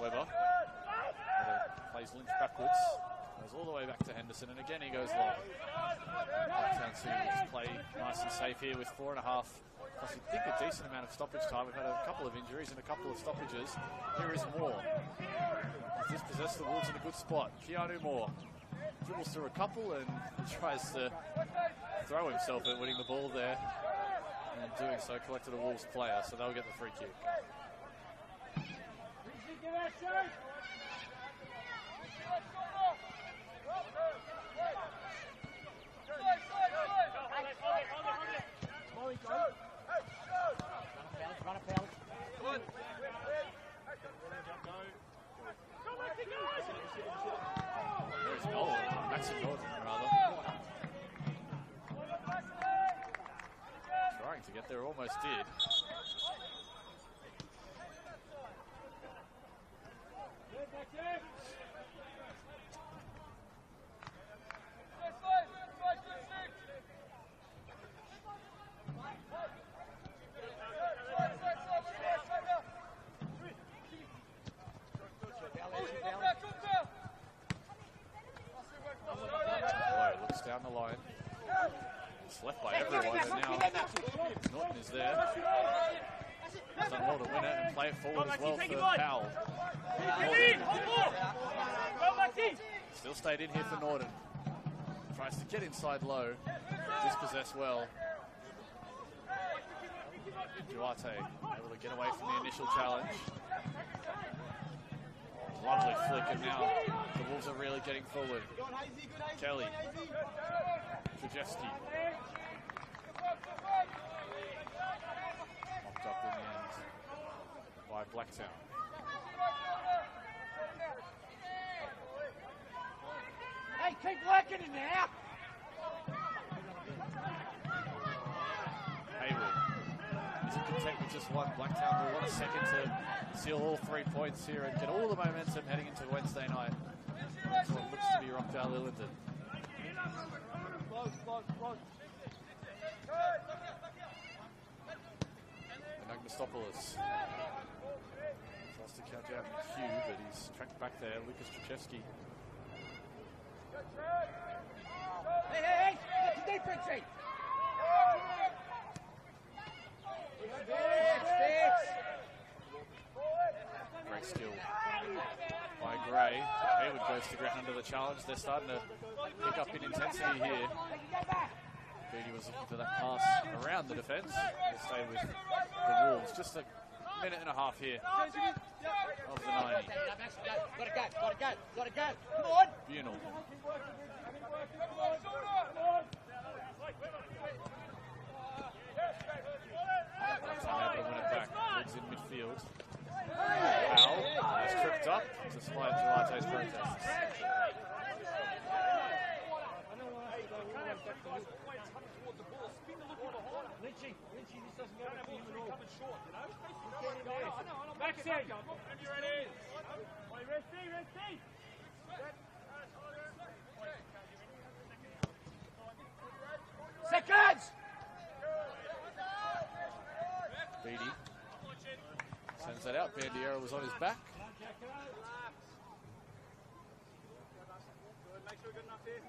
Weber plays Lynch backwards, goes all the way back to Henderson, and again he goes long. Blacktown City just play nice and safe here with 4.5. Plus you'd think a decent amount of stoppage time. We've had a couple of injuries and a couple of stoppages. Here is Moore. He's dispossessed the Wolves in a good spot. Keanu Moore dribbles through a couple and tries to throw himself at winning the ball there. And in doing so collected a Wolves player, so they'll get the free kick. Run a penalty. There's Nolan, Maxim Norton rather. Trying to get there, almost did. Looks down the line. It's left by everyone, and now Norton is there. He's done well to win it and play it forward as well for Powell. Still stayed in here for Norton. Tries to get inside low. Dispossess well. Duarte able to get away from the initial challenge. Lovely flick, and now the Wolves are really getting forward. Kelly. Krajewski. Mopped up in the end by Blacktown. Hey, keep working it now. Hayward isn't content with just one. Blacktown will want a second to seal all 3 points here and get all the momentum heading into Wednesday night. That's what looks to be Rockdale Illington. Anagmistopoulos tries to catch out Hugh, but he's tracked back there. Lucas Trachevsky. Hey, get the defense in. Great skill by Gray. Hayward goes to ground under the challenge. They're starting to pick up in intensity here. Beattie was looking for that pass around the defence. We'll stay with the Wolves. Just a minute and a half here of the 90. Gotta go. Come on. Bunal. Able to win it back. Legs in midfield. Powell is tripped up. despite Gelate's protests. Lynchy, this doesn't go for him at all. Back there. Rest. Seconds! Beatty sends that out. Bandiera was on his back. Make sure we're good enough here.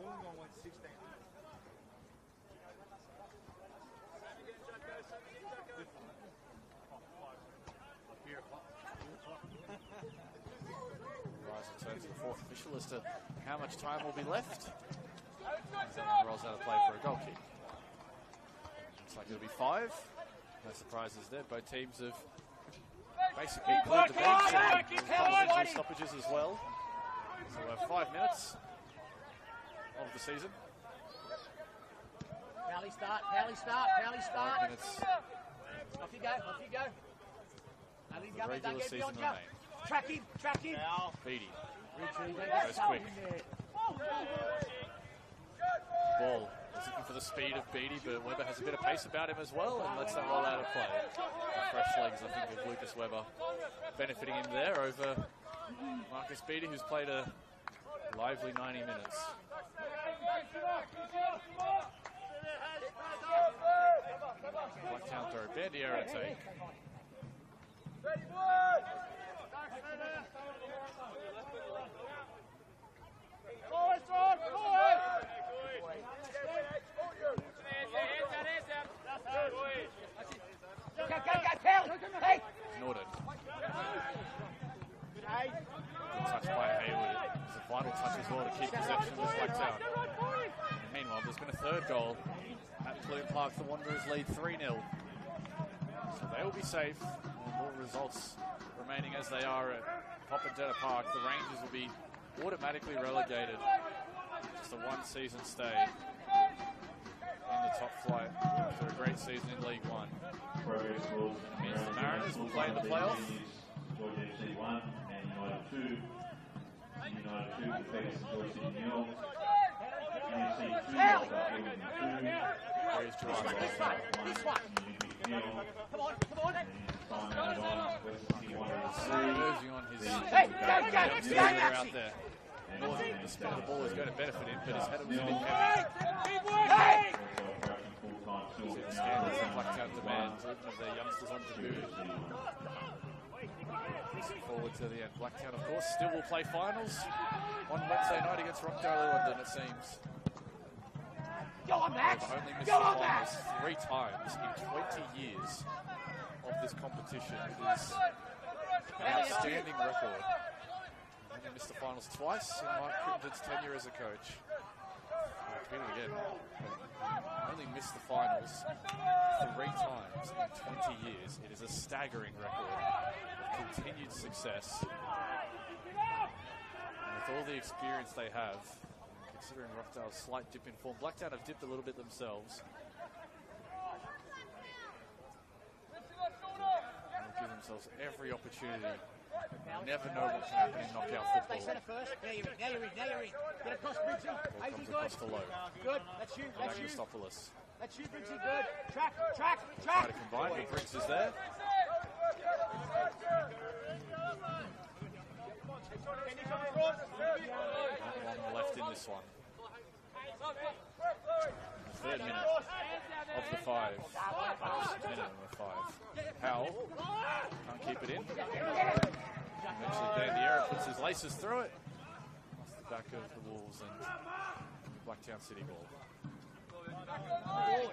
Wollongong went 16. Rise returns to the fourth official as to how much time will be left. Rolls out of play for a goal kick. Looks like it'll be 5. No surprises there. Both teams have basically cleared the bench and stoppages as well. So we'll have 5 minutes of the season. Pally start. 5 minutes. Off you go. The regular season remain. Track him. Beatty goes quick. Ball is looking for the speed of Beatty, but Webber has a bit of pace about him as well and lets that roll out of play. The fresh legs, I think, of Lucas Webber benefiting him there over Marcus Beatty, who's played a lively 90 minutes. Blacktown throw, Bandiera take. Norton. Touched by Hayward. It's a vital touch as well to keep possession of Blacktown. Meanwhile, there's been a third goal at Plume Park. The Wanderers lead 3-0. So they will be safe. And all results remaining as they are at Popendetta Park, the Rangers will be automatically relegated. Just a one-season stay in the top flight after a great season in League One. Means the Mariners will play in the playoff. George FC 1 and United 2. United 2 defeats George City Nil. NFC 2 lost up Wollongong 2. There's Toronto. This one. Come on. Time added on. West City Wanderers 3. Losing on his Go, out there. Norton, the spin of the ball is going to benefit him, but his header was a bit heavy. Hey! The standards of Blacktown demand even of their youngsters on debut. Looking forward to the end. Blacktown, of course, still will play finals on Wednesday night against Rockdale London, it seems. Go on, Max! They've only missed Go the on, finals Max! 3 times in 20 years of this competition. It is an outstanding record. They missed the finals twice in Mike Crittenden's tenure as a coach. Repeat it again. Only missed the finals 3 times in 20 years. It is a staggering record of continued success. And with all the experience they have, considering Rockdale's slight dip in form, Blacktown have dipped a little bit themselves. They'll give themselves every opportunity. You never know what can happen in knockout Stay football. centre first. Now you're in. Get across, Briggsy. Ball comes across the low. Good. That's you. Christopoulos. That's you, Briggsy. Good. Track. Try to combine, but Briggs is there. Not long left in this one. 3rd minute of the 5. Minute of the 5. Powell can't keep it in. Eventually Bandiera puts his laces through it. Off the back of the Wolves and Blacktown City ball.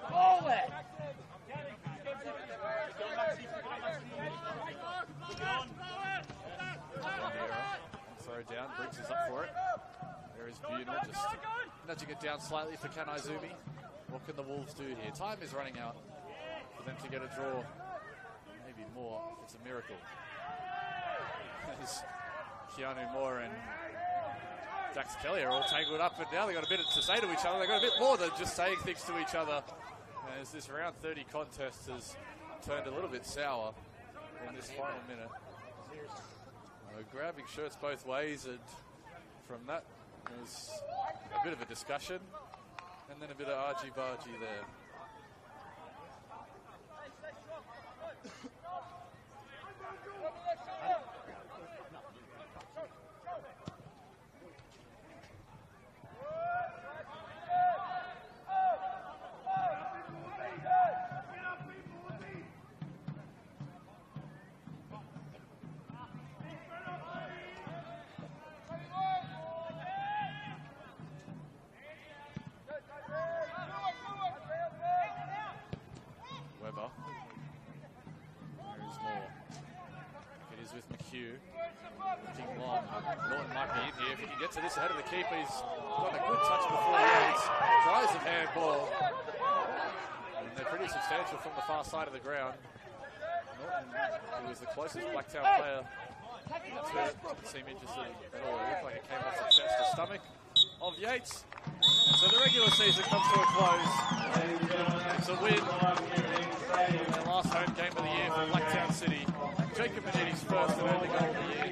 Ball there. Bandiera, throw down, Briggs is up for it. There is Bunal just nudging it down slightly for Kanaizumi. What can the Wolves do here? Time is running out them to get a draw. Maybe more. It's a miracle. As Keanu Moore and Dax Kelly are all tangled up, and now they've got a bit to say to each other. They've got a bit more than just saying things to each other. As this round 30 contest has turned a little bit sour in this final minute. Grabbing shirts both ways, and from that there was a bit of a discussion and then a bit of argy-bargy there. To this ahead of the keeper, he's got a good touch before Yates, tries the handball, and they're pretty substantial from the far side of the ground. Norton, who was the closest Blacktown player to it, didn't seem interested at all. It looked like it came off the chest or stomach of Yates. And so the regular season comes to a close. It's a win in their last home game of the year for Blacktown City. Jacob Benitti's first and only goal of the year.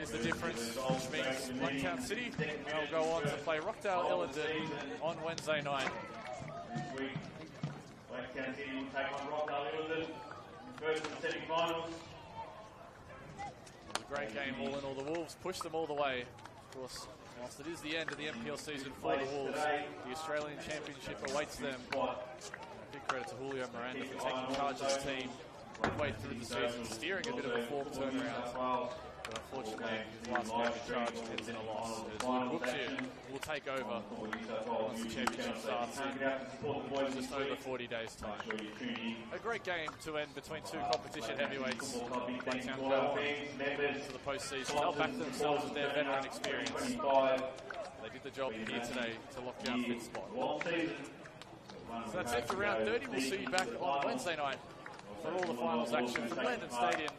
The difference, which means Blacktown City will go on to play Rockdale Illingdon on Wednesday night. This week, Blacktown City will take on Rockdale Illingdon first in the semi-finals. It was a great game all in all. The Wolves pushed them all the way. Of course, whilst it is the end of the NPL season for the Wolves, the Australian Championship awaits them. Big credit to Julio Miranda for taking charge of the team midway through the season, steering a bit of a form turnaround. But unfortunately, his last game in charge ends in a loss. As Luke Bookshire will take over once the championship starts in just over 40 days' time. A great game to end between two competition heavyweights. Blacktown go on to the postseason. They'll back themselves with their veteran experience. They did the job here today to lock down fifth spot. So that's it for round 30. We'll see you back on Wednesday night for all the finals action from Landon Stadium.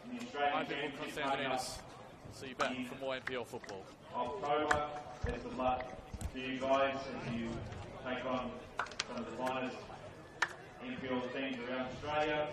I'm Bill Constantinides. See you back for more NPL football. October, best of luck to you guys as you take on some of the finest NPL teams around Australia.